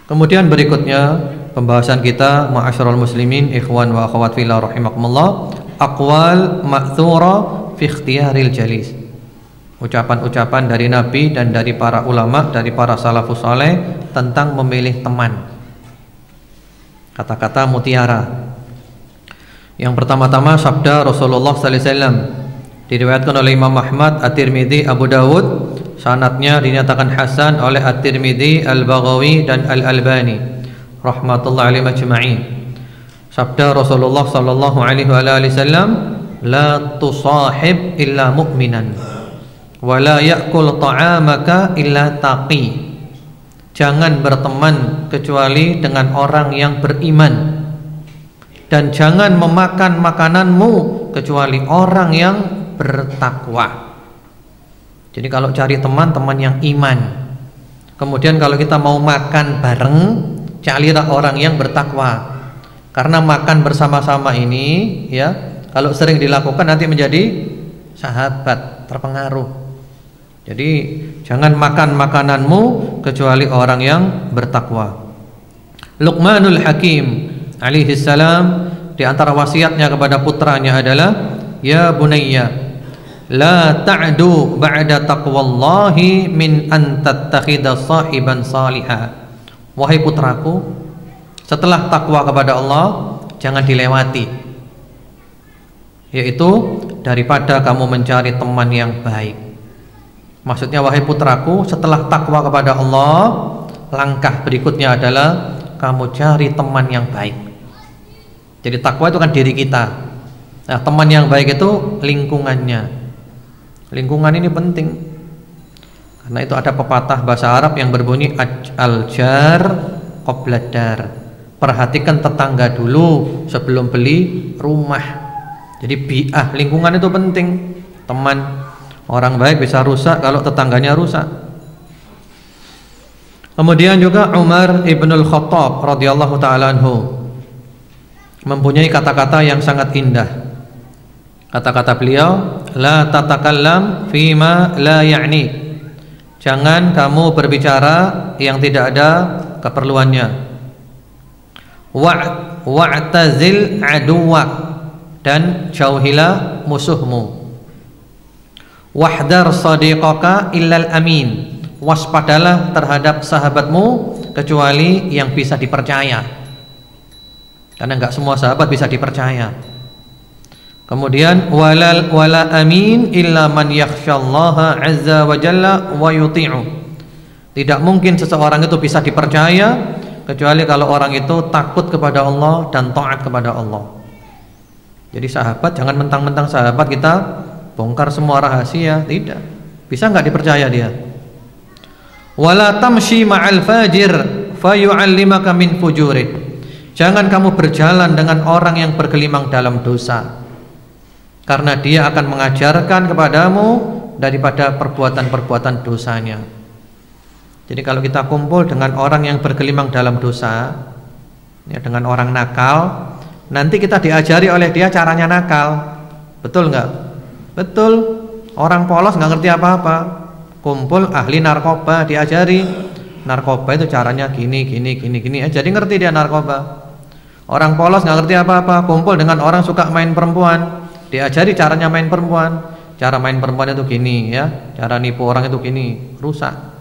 Kemudian berikutnya pembahasan kita, ma'asyiral muslimin, ikhwan wa akhwat fillah rahimakumullah, aqwal ma'thura fi ikhtiyaril jalis. Ucapan-ucapan dari Nabi dan dari para ulama, dari para salafus saleh tentang memilih teman. Kata-kata mutiara. Yang pertama-tama sabda Rasulullah sallallahu alaihi wasallam, diriwayatkan oleh Imam Ahmad, At-Tirmidzi, Abu Dawud, sanadnya dinyatakan hasan oleh At-Tirmidzi, Al-Baghawi dan Al-Albani rahmatullahi alaihim ajma'in. Sabda Rasulullah sallallahu alaihi wasallam, la tusahib illa mu'minan wa la ya'kul ta'amaka illa taqi. Jangan berteman kecuali dengan orang yang beriman, dan jangan memakan makananmu kecuali orang yang bertakwa. Jadi kalau cari teman-teman yang iman. Kemudian kalau kita mau makan bareng, carilah orang yang bertakwa. Karena makan bersama-sama ini ya, kalau sering dilakukan nanti menjadi sahabat, terpengaruh. Jadi jangan makan makananmu kecuali orang yang bertakwa. Luqmanul Hakim alaihi salam, di antara wasiatnya kepada putranya adalah, ya bunayya, la ta'du ba'da taqwallahi min an tattakhidha sahiban salihah. Wahai putraku, setelah takwa kepada Allah jangan dilewati, yaitu daripada kamu mencari teman yang baik. Maksudnya, wahai putraku, setelah takwa kepada Allah, langkah berikutnya adalah kamu cari teman yang baik. Jadi takwa itu kan diri kita. Nah, teman yang baik itu lingkungannya. Lingkungan ini penting. Karena itu ada pepatah bahasa Arab yang berbunyi al-jar qabla dar. Perhatikan tetangga dulu sebelum beli rumah. Jadi bi'ah, lingkungan itu penting. Teman orang baik bisa rusak kalau tetangganya rusak. Kemudian juga Umar ibn al-Khattab radhiyallahu ta'ala anhu mempunyai kata-kata yang sangat indah. Kata-kata beliau, la tatakallam fima la ya'ni. Jangan kamu berbicara yang tidak ada keperluannya. Wa'tazil aduwak, dan jauhilah musuhmu. Wahdar sadiqaka illal amin, waspadalah terhadap sahabatmu kecuali yang bisa dipercaya, karena enggak semua sahabat bisa dipercaya. Kemudian wala amin illa man yakhsyallaha azza wa jalla wa yuti'u. Tidak mungkin seseorang itu bisa dipercaya kecuali kalau orang itu takut kepada Allah dan taat kepada Allah. Jadi sahabat, jangan mentang-mentang sahabat kita bongkar semua rahasia, tidak. Bisa enggak dipercaya dia. Wala tamshi ma'al fajir fayu'allimaka min fujurih. Jangan kamu berjalan dengan orang yang bergelimang dalam dosa, karena dia akan mengajarkan kepadamu daripada perbuatan-perbuatan dosanya. Jadi kalau kita kumpul dengan orang yang bergelimang dalam dosa, ya, dengan orang nakal, nanti kita diajari oleh dia caranya nakal. Betul nggak? Betul. Orang polos nggak ngerti apa-apa, kumpul ahli narkoba, diajari narkoba itu caranya gini. Jadi ngerti dia narkoba. Orang polos nggak ngerti apa-apa, kumpul dengan orang suka main perempuan, diajari caranya main perempuan. Cara main perempuan itu gini, ya. Cara nipu orang itu gini, rusak.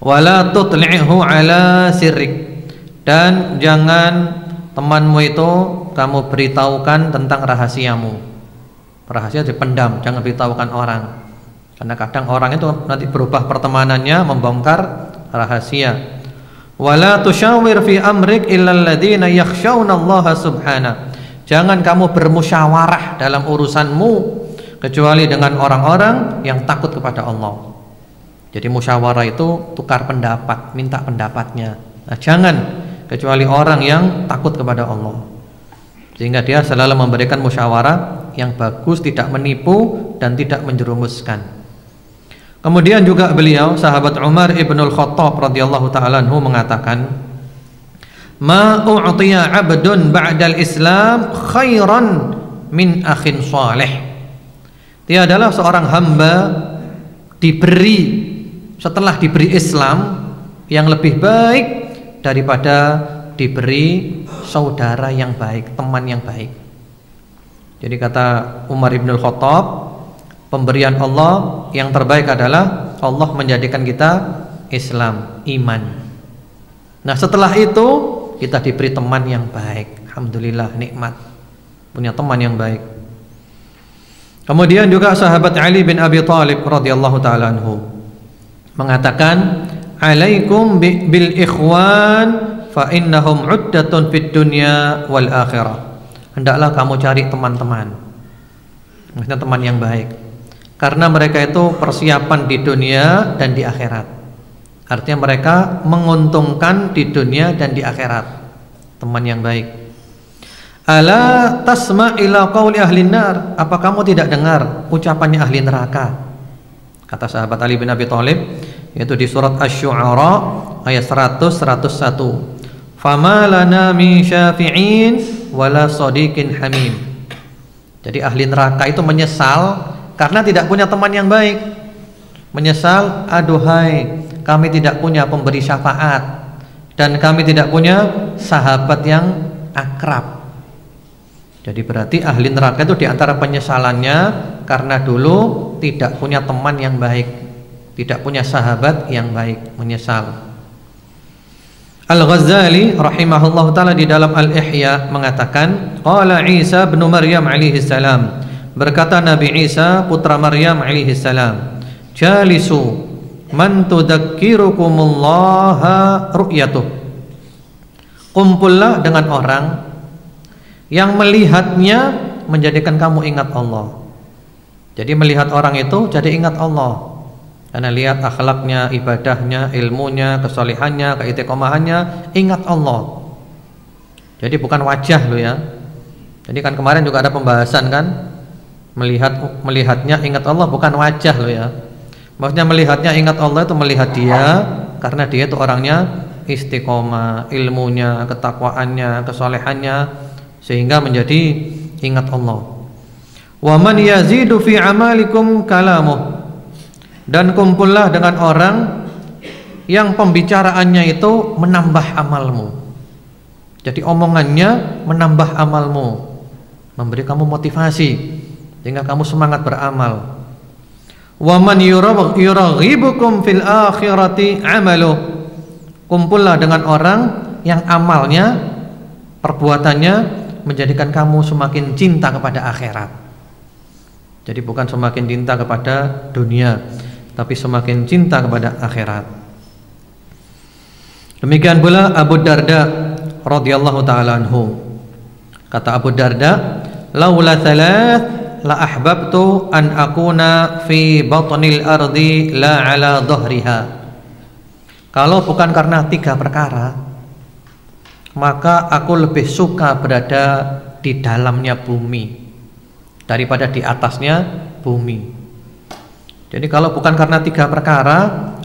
Wala tutli'hu ala sirrik. Dan jangan temanmu itu kamu beritahukan tentang rahasiamu. Rahasia dipendam, jangan beritahukan orang. Karena kadang orang itu nanti berubah pertemanannya, membongkar rahasia. Wala tusyawir fi amrik illal ladzina yakhshawnallaha subhanahu. Jangan kamu bermusyawarah dalam urusanmu kecuali dengan orang-orang yang takut kepada Allah. Jadi musyawarah itu tukar pendapat, minta pendapatnya. Nah, jangan kecuali orang yang takut kepada Allah, sehingga dia selalu memberikan musyawarah yang bagus, tidak menipu dan tidak menjerumuskan. Kemudian juga beliau, sahabat Umar ibn al-Khattab radhiyallahu ta'ala anhu mengatakan, ma u'tiya 'abdun ba'dal Islam khairan min akhin salih. Tiadalah seorang hamba diberi setelah diberi Islam yang lebih baik daripada diberi saudara yang baik, teman yang baik. Jadi kata Umar ibn al-Khattab, pemberian Allah yang terbaik adalah Allah menjadikan kita Islam, iman. Nah, setelah itu kita diberi teman yang baik. Alhamdulillah, nikmat punya teman yang baik. Kemudian juga sahabat Ali bin Abi Thalib radhiyallahu ta'ala anhu mengatakan, alaikum bil ikhwan fa innahum uddatun fid dunya wal akhirah. Hendaklah kamu cari teman-teman, maksudnya teman yang baik, karena mereka itu persiapan di dunia dan di akhirat. Artinya mereka menguntungkan di dunia dan di akhirat. Teman yang baik. Ala tasma ila qauli ahli nar. Apa kamu tidak dengar ucapannya ahli neraka? Kata sahabat Ali bin Abi Thalib, yaitu di surat Asy-Syu'ara ayat 100-101. Fama lana min syafi'in wala sadiqin hamim. Jadi ahli neraka itu menyesal karena tidak punya teman yang baik. Menyesal, aduhai, kami tidak punya pemberi syafaat dan kami tidak punya sahabat yang akrab. Jadi berarti ahli neraka itu diantara penyesalannya karena dulu tidak punya teman yang baik, tidak punya sahabat yang baik, menyesal. Al-Ghazali rahimahullah ta'ala di dalam Al-Ihya mengatakan, qala Isa bin Maryam alaihi salam, berkata Nabi Isa putra Maryam alaihi salam, jalisu man tudzakkirukumullah ru'yatuh, kumpullah dengan orang yang melihatnya menjadikan kamu ingat Allah. Jadi melihat orang itu jadi ingat Allah, karena lihat akhlaknya, ibadahnya, ilmunya, kesalehannya, keistiqomahannya, ingat Allah. Jadi bukan wajah lo ya. Jadi kan kemarin juga ada pembahasan kan, melihatnya ingat Allah bukan wajah lo ya. Maksudnya melihatnya ingat Allah itu melihat dia karena dia itu orangnya istiqomah, ilmunya, ketakwaannya, kesalehannya, sehingga menjadi ingat Allah. Wa man yazidu fi amalikum kalamuh, dan kumpullah dengan orang yang pembicaraannya itu menambah amalmu. Jadi omongannya menambah amalmu, memberi kamu motivasi sehingga kamu semangat beramal. Wa man yuraghibukum fil akhirati amaluh, kumpullah dengan orang yang amalnya, perbuatannya menjadikan kamu semakin cinta kepada akhirat. Jadi bukan semakin cinta kepada dunia, tapi semakin cinta kepada akhirat. Demikian pula Abu Darda radhiyallahu taala anhu. Kata Abu Darda, laula thalath la ahbabtu an akuna fi batnil ardi la ala dhahriha. Kalau bukan karena 3 perkara, maka aku lebih suka berada di dalamnya bumi daripada di atasnya bumi. Jadi kalau bukan karena 3 perkara,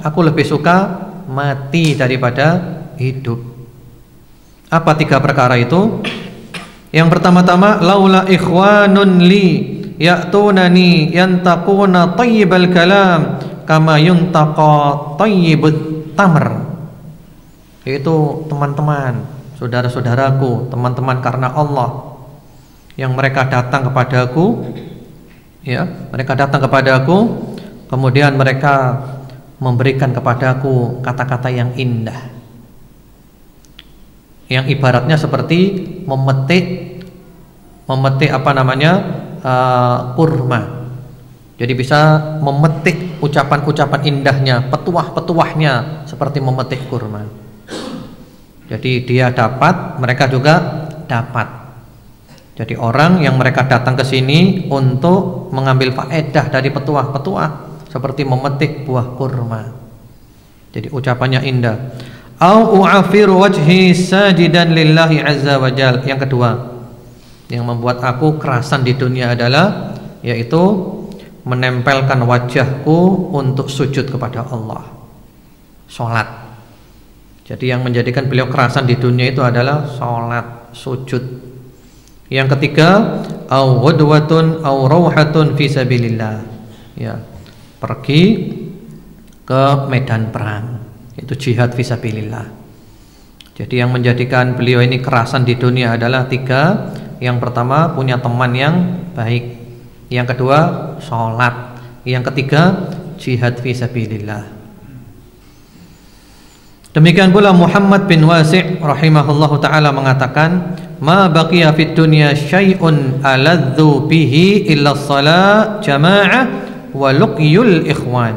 aku lebih suka mati daripada hidup. Apa 3 perkara itu? Yang pertama-tama, laula ikhwanun li ya'tunani yantaquna tayyibal kalam kama yuntaqa tayyibut tamr. Yaitu teman-teman, saudara-saudaraku, teman-teman karena Allah, yang mereka datang kepadaku, ya, mereka datang kepadaku, kemudian mereka memberikan kepadaku kata-kata yang indah, yang ibaratnya seperti memetik kurma. Jadi bisa memetik ucapan-ucapan indahnya, petuah-petuahnya seperti memetik kurma. Jadi dia dapat, mereka juga dapat. Jadi orang yang mereka datang ke sini untuk mengambil faedah dari petuah-petuah seperti memetik buah kurma. Jadi ucapannya indah. Au u'afiru wajhi sajidan lillahi azza wa jal. Yang kedua, yang membuat aku kerasan di dunia adalah yaitu menempelkan wajahku untuk sujud kepada Allah, sholat. Jadi yang menjadikan beliau kerasan di dunia itu adalah sholat, sujud. Yang ketiga, au ghudwatun au rauhatun fi sabilillah. Ya, pergi ke medan perang, itu jihad fi sabilillah. Jadi yang menjadikan beliau ini kerasan di dunia adalah 3. Yang pertama, punya teman yang baik. Yang kedua, sholat. Yang ketiga, jihad fi sabilillah. Demikian pula Muhammad bin Wasi' rahimahullahu ta'ala mengatakan, ma baqiya fid dunya syai'un aladzu bihi illa shalah jama'ah wa luqyul ikhwan.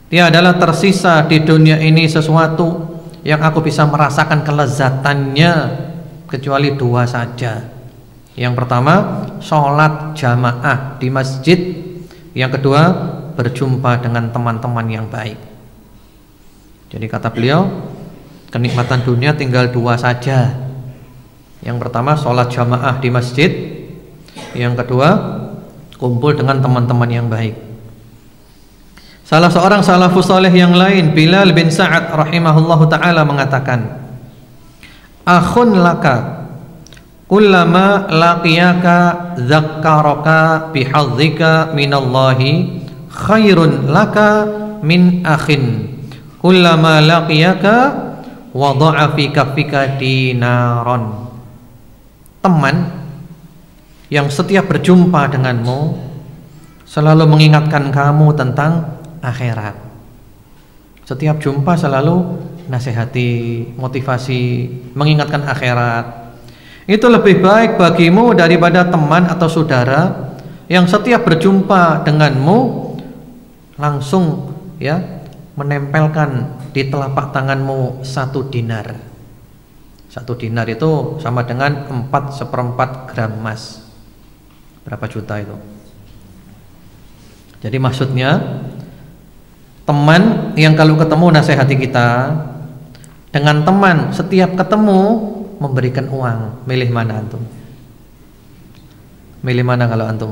Tiadalah tersisa di dunia ini sesuatu yang aku bisa merasakan kelezatannya kecuali 2 saja. Yang pertama, sholat jamaah di masjid. Yang kedua, berjumpa dengan teman-teman yang baik. Jadi kata beliau, kenikmatan dunia tinggal 2 saja. Yang pertama, sholat jamaah di masjid. Yang kedua, kumpul dengan teman-teman yang baik. Salah seorang salafus saleh yang lain, Bilal bin Sa'ad rahimahullahu ta'ala mengatakan, akhun laka kullama laqiyaka dzakkaraka bihadzika minallahi khairun laka min akhin kullama laqiyaka wada'a fi kaffika dinaron. Teman yang setiap berjumpa denganmu selalu mengingatkan kamu tentang akhirat. Setiap jumpa selalu nasihati, motivasi, mengingatkan akhirat. Itu lebih baik bagimu daripada teman atau saudara yang setiap berjumpa denganmu langsung ya menempelkan di telapak tanganmu 1 dinar. 1 dinar itu sama dengan 4/4 gram emas. Berapa juta itu? Jadi maksudnya teman yang kalau ketemu nasihati kita, dengan teman setiap ketemu memberikan uang, milih mana antum? Milih mana kalau antum?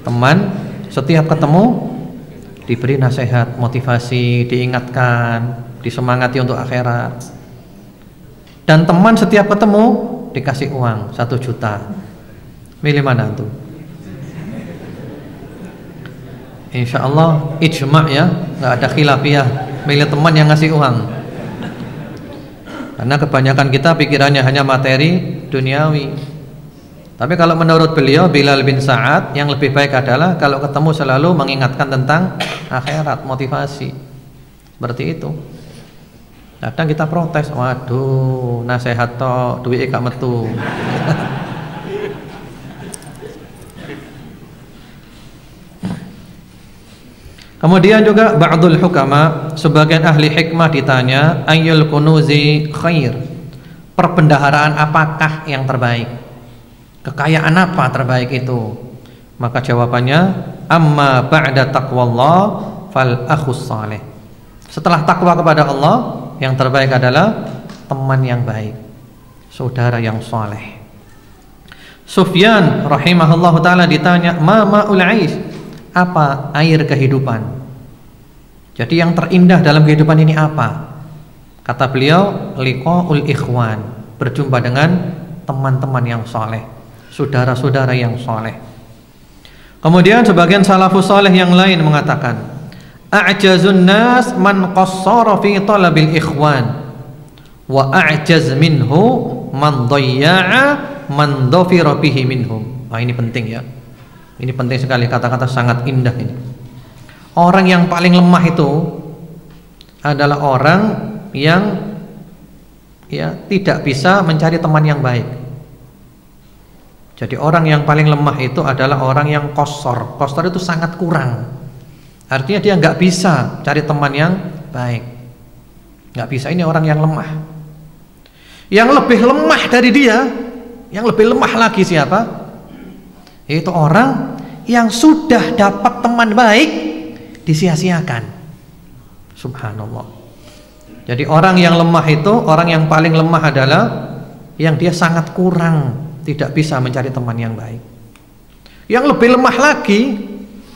Teman setiap ketemu diberi nasihat, motivasi, diingatkan, disemangati untuk akhirat. Dan teman setiap ketemu dikasih uang 1 juta. Milih mana antum? Insya Allah ijma' ya, nggak ada khilafiyah. Milih teman yang ngasih uang. Karena kebanyakan kita pikirannya hanya materi duniawi. Tapi kalau menurut beliau Bilal bin Sa'ad, yang lebih baik adalah kalau ketemu selalu mengingatkan tentang akhirat, motivasi. Seperti itu. Kadang kita protes, waduh nasihat tok duit gak metu. Kemudian juga ba'dul hukama, sebagian ahli hikmah ditanya ayyul kunuzi khair, perbendaharaan apakah yang terbaik, kekayaan apa terbaik itu? Maka jawabannya amma ba'da taqwallah fal akhus salih. Setelah takwa kepada Allah, yang terbaik adalah teman yang baik, saudara yang saleh. Sufyan rahimahullahu taala ditanya ma ma'ul ais, apa air kehidupan? Jadi yang terindah dalam kehidupan ini apa? Kata beliau liqaul ikhwan, berjumpa dengan teman-teman yang saleh, saudara-saudara yang saleh. Kemudian sebagian salafus saleh yang lain mengatakan a'jazun nas man qassara fi talabil ikhwan wa a'jaz minhu man dhayya'a man dhafira bihi minhum. Nah, ini penting ya. Ini penting sekali, kata-kata sangat indah ini. Orang yang paling lemah itu adalah orang yang ya tidak bisa mencari teman yang baik. Jadi orang yang paling lemah itu adalah orang yang qasar. Qasar itu sangat kurang. Artinya dia nggak bisa cari teman yang baik. Nggak bisa, ini orang yang lemah. Yang lebih lemah dari dia, yang lebih lemah lagi siapa? Yaitu orang yang sudah dapat teman baik disia-siakan. Subhanallah. Jadi orang yang lemah itu, orang yang paling lemah adalah yang dia sangat kurang, tidak bisa mencari teman yang baik. Yang lebih lemah lagi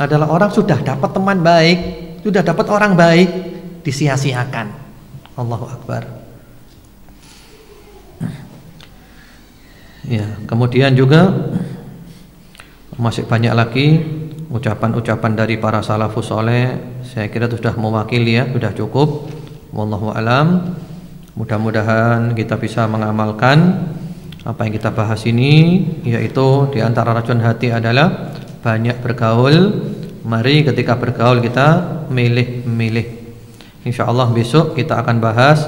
adalah orang sudah dapat teman baik, sudah dapat orang baik, disia-siakan. Allahu Akbar. Ya, kemudian juga masih banyak lagi ucapan-ucapan dari para salafus soleh. Saya kira itu sudah mewakili ya, sudah cukup. Wallahu alam. Mudah-mudahan kita bisa mengamalkan apa yang kita bahas ini, yaitu di antara racun hati adalah banyak bergaul. Mari ketika bergaul kita milih-milih. Insyaallah besok kita akan bahas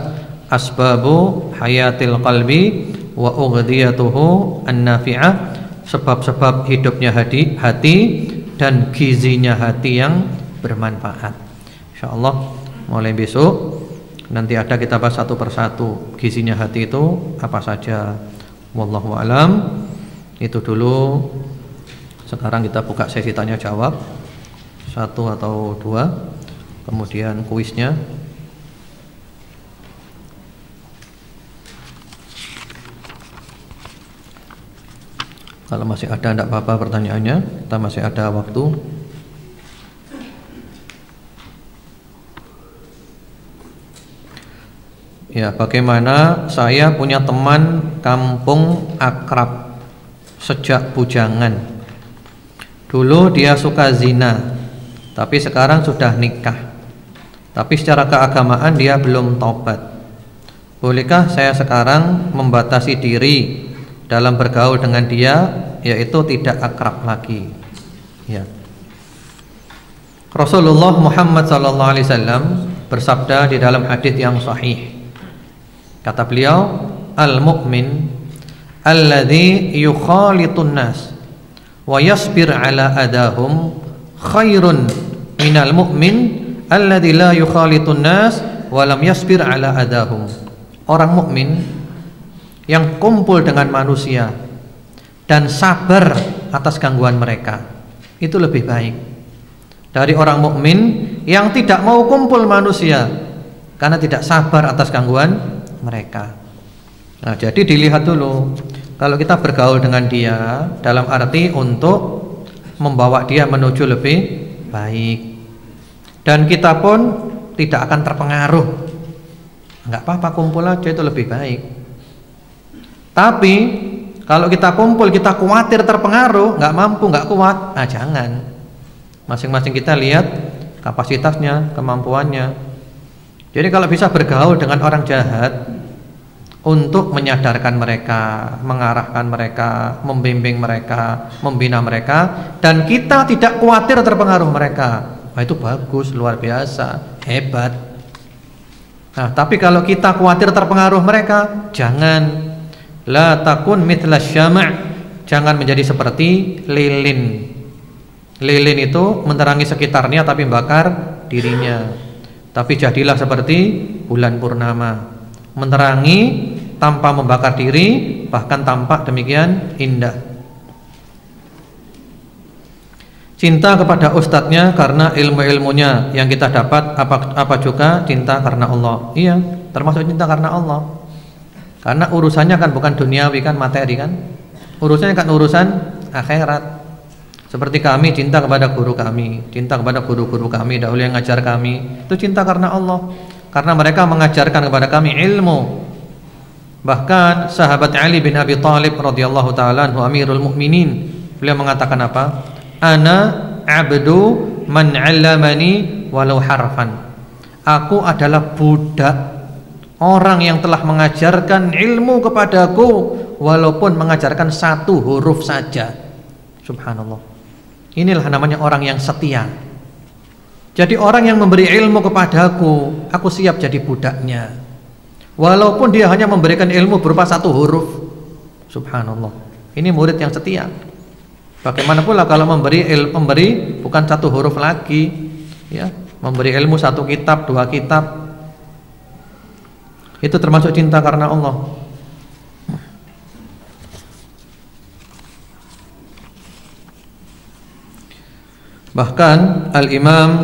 asbabu hayatil qalbi wa ughdiyatuhu an-nafi'ah, sebab-sebab hidupnya hati dan gizinya hati yang bermanfaat. Insyaallah mulai besok nanti ada kita bahas satu persatu gizinya hati itu apa saja. Wallahu alam. Itu dulu. Sekarang kita buka sesi tanya jawab, 1 atau 2, kemudian kuisnya. Kalau masih ada tidak apa-apa pertanyaannya, kita masih ada waktu. Ya, bagaimana saya punya teman kampung akrab sejak bujangan. Dulu dia suka zina, tapi sekarang sudah nikah. Tapi secara keagamaan dia belum tobat. Bolehkah saya sekarang membatasi diri dalam bergaul dengan dia, yaitu tidak akrab lagi? Ya. Rasulullah Muhammad SAW bersabda di dalam hadis yang sahih. Kata beliau, al-mu'min alladzi yukhalitun nas wa yasbir ala adahum khairun minal mu'min alladzi la yukhalitun nas wa lam yasbir ala adahum. Orang mukmin yang kumpul dengan manusia dan sabar atas gangguan mereka itu lebih baik dari orang mukmin yang tidak mau kumpul manusia karena tidak sabar atas gangguan mereka. Nah, jadi dilihat dulu kalau kita bergaul dengan dia dalam arti untuk membawa dia menuju lebih baik, dan kita pun tidak akan terpengaruh. Enggak apa-apa, kumpul aja itu lebih baik. Tapi kalau kita kumpul kita khawatir terpengaruh, nggak mampu, nggak kuat, jangan. Masing-masing kita lihat kapasitasnya, kemampuannya. Jadi kalau bisa bergaul dengan orang jahat untuk menyadarkan mereka, mengarahkan mereka, membimbing mereka, membina mereka, dan kita tidak khawatir terpengaruh mereka, itu bagus, luar biasa, hebat. Nah, tapi kalau kita khawatir terpengaruh mereka, jangan. La takun mithla syama', jangan menjadi seperti lilin. Lilin itu menerangi sekitarnya tapi bakar dirinya. Tapi jadilah seperti bulan purnama, menerangi tanpa membakar diri, bahkan tampak demikian indah. Cinta kepada ustadznya karena ilmu-ilmunya yang kita dapat, apa juga cinta karena Allah. Iya, termasuk cinta karena Allah. Karena urusannya kan bukan duniawi kan, materi kan. Urusannya kan urusan akhirat. Seperti kami cinta kepada guru kami, cinta kepada guru-guru kami dahulu yang ngajar kami, itu cinta karena Allah. Karena mereka mengajarkan kepada kami ilmu. Bahkan sahabat Ali bin Abi Thalib radhiyallahu taala anhu Amirul Mukminin, beliau mengatakan apa? Ana abdu man 'allamani walau harfan. Aku adalah budak orang yang telah mengajarkan ilmu kepadaku walaupun mengajarkan satu huruf saja. Subhanallah. Inilah namanya orang yang setia. Jadi orang yang memberi ilmu kepadaku, aku siap jadi budaknya, walaupun dia hanya memberikan ilmu berupa satu huruf. Subhanallah. Ini murid yang setia. Bagaimana pula kalau memberi bukan satu huruf lagi, ya, memberi ilmu satu kitab, dua kitab, itu termasuk cinta karena Allah. Bahkan Al-Imam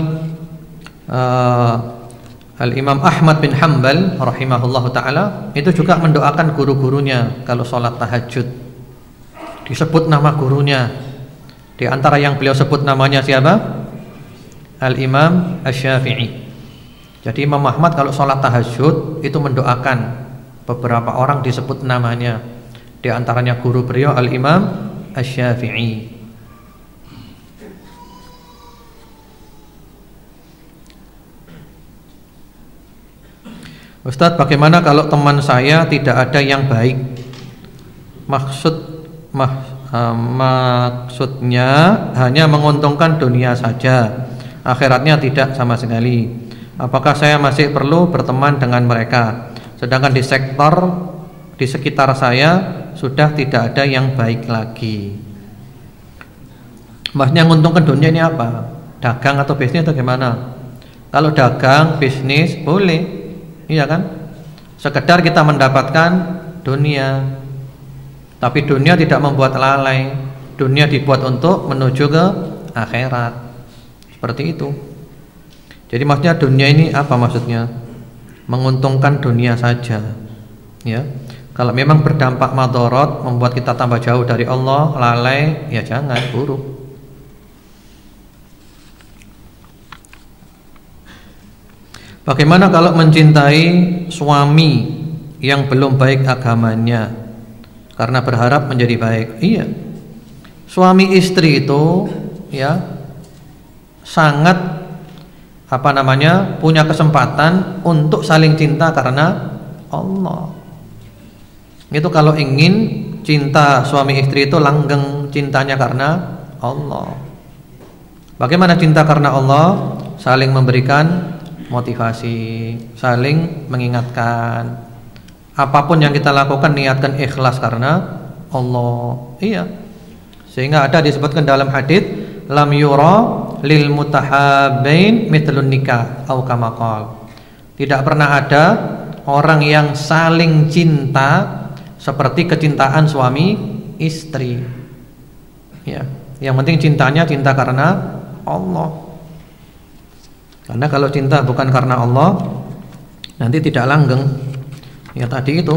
Ahmad bin Hanbal rahimahullahu ta'ala itu juga mendoakan guru-gurunya kalau sholat tahajud, disebut nama gurunya. Di antara yang beliau sebut namanya siapa? Al-Imam Asy-Syafi'i. Jadi Imam Ahmad kalau sholat tahajud itu mendoakan beberapa orang disebut namanya. Di antaranya guru beliau Al-Imam Asy-Syafi'i. Ustadz, bagaimana kalau teman saya tidak ada yang baik? Maksudnya hanya menguntungkan dunia saja, akhiratnya tidak sama sekali. Apakah saya masih perlu berteman dengan mereka? Sedangkan di sekitar saya sudah tidak ada yang baik lagi. Maksudnya menguntungkan dunia ini apa? Dagang atau bisnis atau gimana? Kalau dagang, bisnis boleh, iya kan? Sekedar kita mendapatkan dunia, tapi dunia tidak membuat lalai. Dunia dibuat untuk menuju ke akhirat. Seperti itu. Jadi maksudnya dunia ini apa maksudnya? Menguntungkan dunia saja, ya. Kalau memang berdampak madharat, membuat kita tambah jauh dari Allah, lalai, ya jangan, buruk. Bagaimana kalau mencintai suami yang belum baik agamanya karena berharap menjadi baik? Iya. Suami istri itu ya sangat punya kesempatan untuk saling cinta karena Allah. Itu kalau ingin cinta suami istri itu langgeng cintanya karena Allah. Bagaimana cinta karena Allah? Saling memberikan motivasi, saling mengingatkan. Apapun yang kita lakukan niatkan ikhlas karena Allah. Iya. Sehingga ada disebutkan dalam hadis, lam yura lil mutahabbain mithlun nikah au kama qala. Tidak pernah ada orang yang saling cinta seperti kecintaan suami istri. Ya, yang penting cintanya cinta karena Allah. Karena kalau cinta bukan karena Allah, nanti tidak langgeng. Ya tadi itu,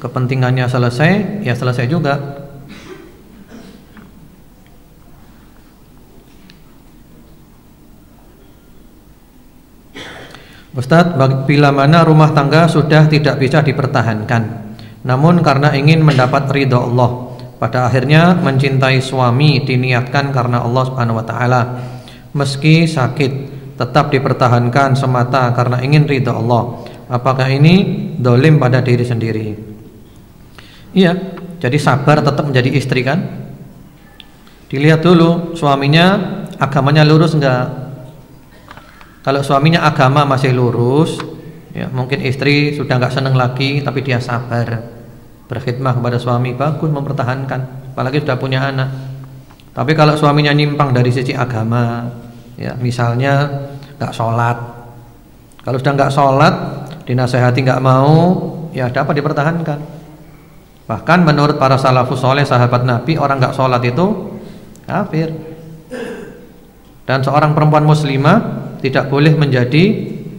kepentingannya selesai, ya selesai juga. Ustadz, bila mana rumah tangga sudah tidak bisa dipertahankan, namun karena ingin mendapat ridha Allah, pada akhirnya mencintai suami diniatkan karena Allah Subhanahu wa taala. Meski sakit tetap dipertahankan semata karena ingin ridha Allah. Apakah ini dolim pada diri sendiri? Iya, jadi sabar tetap menjadi istri kan? Dilihat dulu suaminya agamanya lurus enggak. Kalau suaminya agama masih lurus, ya mungkin istri sudah enggak senang lagi, tapi dia sabar berkhidmah kepada suami, bagus, mempertahankan, apalagi sudah punya anak. Tapi kalau suaminya nyimpang dari sisi agama, ya misalnya enggak sholat, kalau sudah enggak sholat dinasehati nggak mau, ya dapat dipertahankan. Bahkan menurut para salafus soleh sahabat Nabi, orang nggak sholat itu kafir. Dan seorang perempuan muslimah tidak boleh menjadi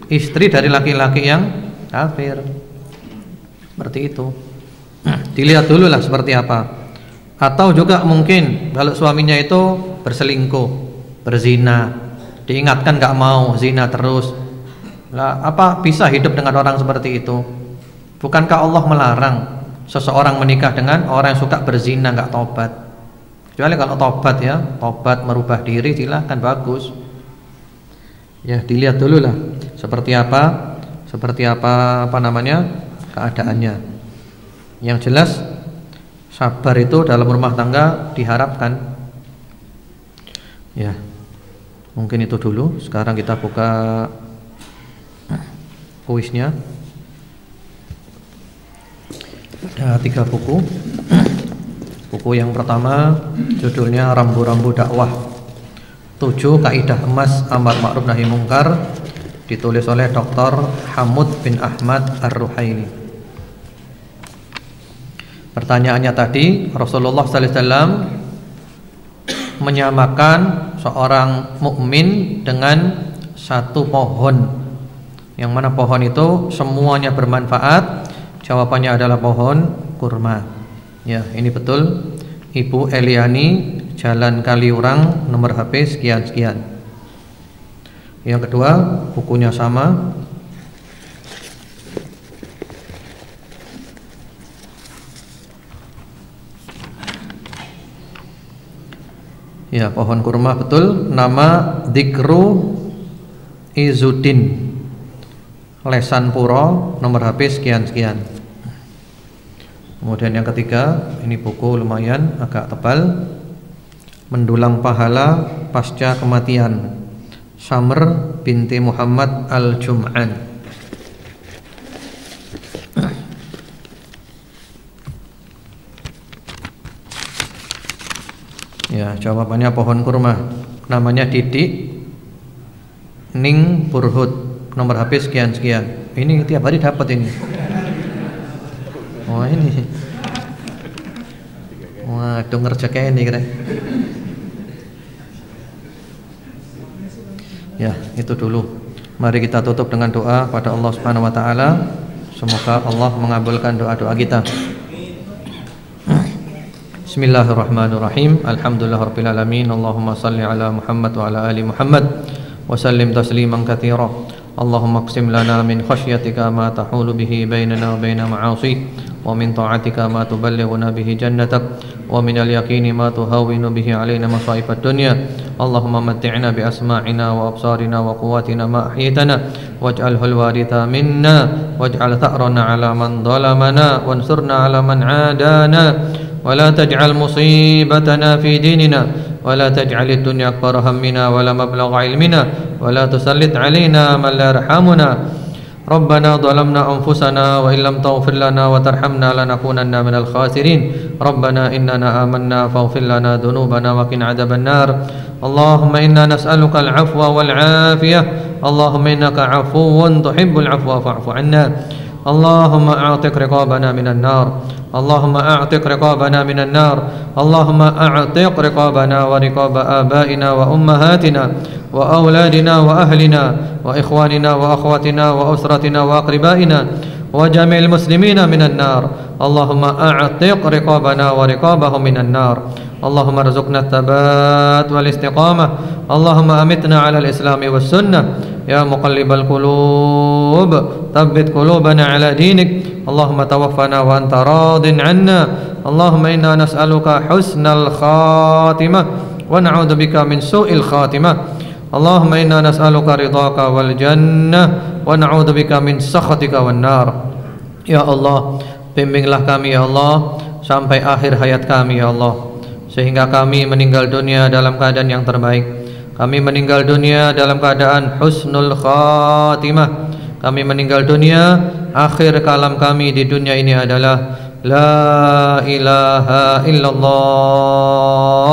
istri dari laki-laki yang kafir. Seperti itu. Dilihat dulu lah seperti apa. Atau juga mungkin kalau suaminya itu berselingkuh, berzina, diingatkan nggak mau, zina terus. Lah, apa bisa hidup dengan orang seperti itu? Bukankah Allah melarang seseorang menikah dengan orang yang suka berzina, nggak tobat? Kecuali kalau tobat, ya, tobat merubah diri, silahkan, bagus. Ya, dilihat dulu lah seperti apa namanya keadaannya. Yang jelas sabar itu dalam rumah tangga diharapkan. Ya, mungkin itu dulu. Sekarang kita buka kuisnya. Ada 3 buku. Buku yang pertama judulnya Rambu-rambu dakwah, 7 kaidah emas amar ma'ruf nahi mungkar, ditulis oleh Dr. Hamud bin Ahmad Ar-Ruhaili. Pertanyaannya tadi, Rasulullah sallallahu alaihi wasallam menyamakan seorang mukmin dengan satu pohon. Yang mana pohon itu semuanya bermanfaat? Jawabannya adalah pohon kurma. Ya, ini betul. Ibu Eliani, Jalan Kaliurang, nomor HP sekian-sekian. Yang kedua, bukunya sama. Ya, pohon kurma betul. Nama Dzikru Izuddin, Lesan Puro, nomor HP sekian-sekian. Kemudian yang ketiga, ini buku lumayan agak tebal, Mendulang Pahala Pasca Kematian, Samr binti Muhammad Al-Jum'an. Ya, jawabannya pohon kurma. Namanya Didik Ning Burhut, nomor HP sekian-sekian. Ini tiap hari dapat ini. Wah, ini. Wah, itu ngerjakan ini kira. Ya, itu dulu. Mari kita tutup dengan doa pada Allah Subhanahu wa taala. Semoga Allah mengabulkan doa-doa kita. Bismillahirrahmanirrahim. Alhamdulillahirabbil alamin. Allahumma shalli ala Muhammad wa ala ali Muhammad wa sallim tasliman katsira. Allahumma aqsim lana min khasyatika ma tahulu bihi bainana wa baina ma'asik, wa min ta'atika ma tuballighuna bihi jannatak, wa min al-yaqini ma tuhawwinu bihi alaina masa'ibad dunya. Allahumma matti'na bi asma'ina wa absarina wa quwwatina ma ahyaytana waj'alhu al-waritha minna waj'al tha'rana 'ala man dhalamana wansurna 'ala man 'adana wa la taj'al musibatana fi dinina wa la taj'al ad-dunya akbar hammina wa la mablagha ilmina ولا تسلط علينا من لا يرحمنا ربنا ظلمنا أنفسنا وإن لم تغفر لنا وترحمنا لنكونن من الخاسرين ربنا إننا آمنا فاغفر لنا ذنوبنا وقنا عذاب النار اللهم إنا نسألك العفو والعافية اللهم إنك عفو تحب العفو فاعف عنا اللهم أعتق رقابنا من النار اللهم أعتق رقابنا من النار اللهم أعتق رقابنا ورقاب آبائنا وأمهاتنا وأولادنا وأهلنا وإخواننا وأخواتنا وأسرتنا وأقربائنا وجميع المسلمين من النار اللهم أعتق رقابنا ورقابهم من النار اللهم ارزقنا الثبات والاستقامة اللهم أمتنا على الإسلام والسنة يا مقلب القلوب ثبت قلوبنا على دينك اللهم توفنا وأنت راض عنا اللهم إنا نسألك حسن الخاتمة ونعوذ بك من سوء الخاتمة اللهم إنا نسألك رضاك والجنة ونعوذ بك من سخطك والنار Ya Allah, bimbinglah kami ya Allah sampai akhir hayat kami ya Allah, sehingga kami meninggal dunia dalam keadaan yang terbaik. Kami meninggal dunia dalam keadaan husnul khatimah. Kami meninggal dunia, akhir kalam kami di dunia ini adalah La ilaha illallah.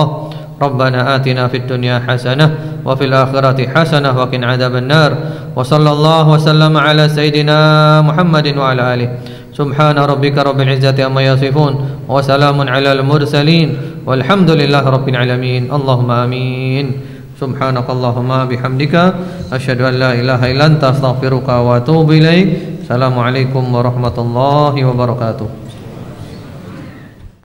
Rabbana atina fid dunya hasanah wa fil akhirati hasanah wa qina adzaban nar. Wa sallallahu wasallama ala sayidina Muhammadin wa ala alihi. Subhana rabbika rabbil izzati amma yasifun wa salamun alal mursalin walhamdulillahi rabbil alamin. Allahumma amin. Subhanakallahumma bihamdika asyhadu an la ilaha illa anta astaghfiruka wa atubu ilaik. Assalamualaikum warahmatullahi wabarakatuh.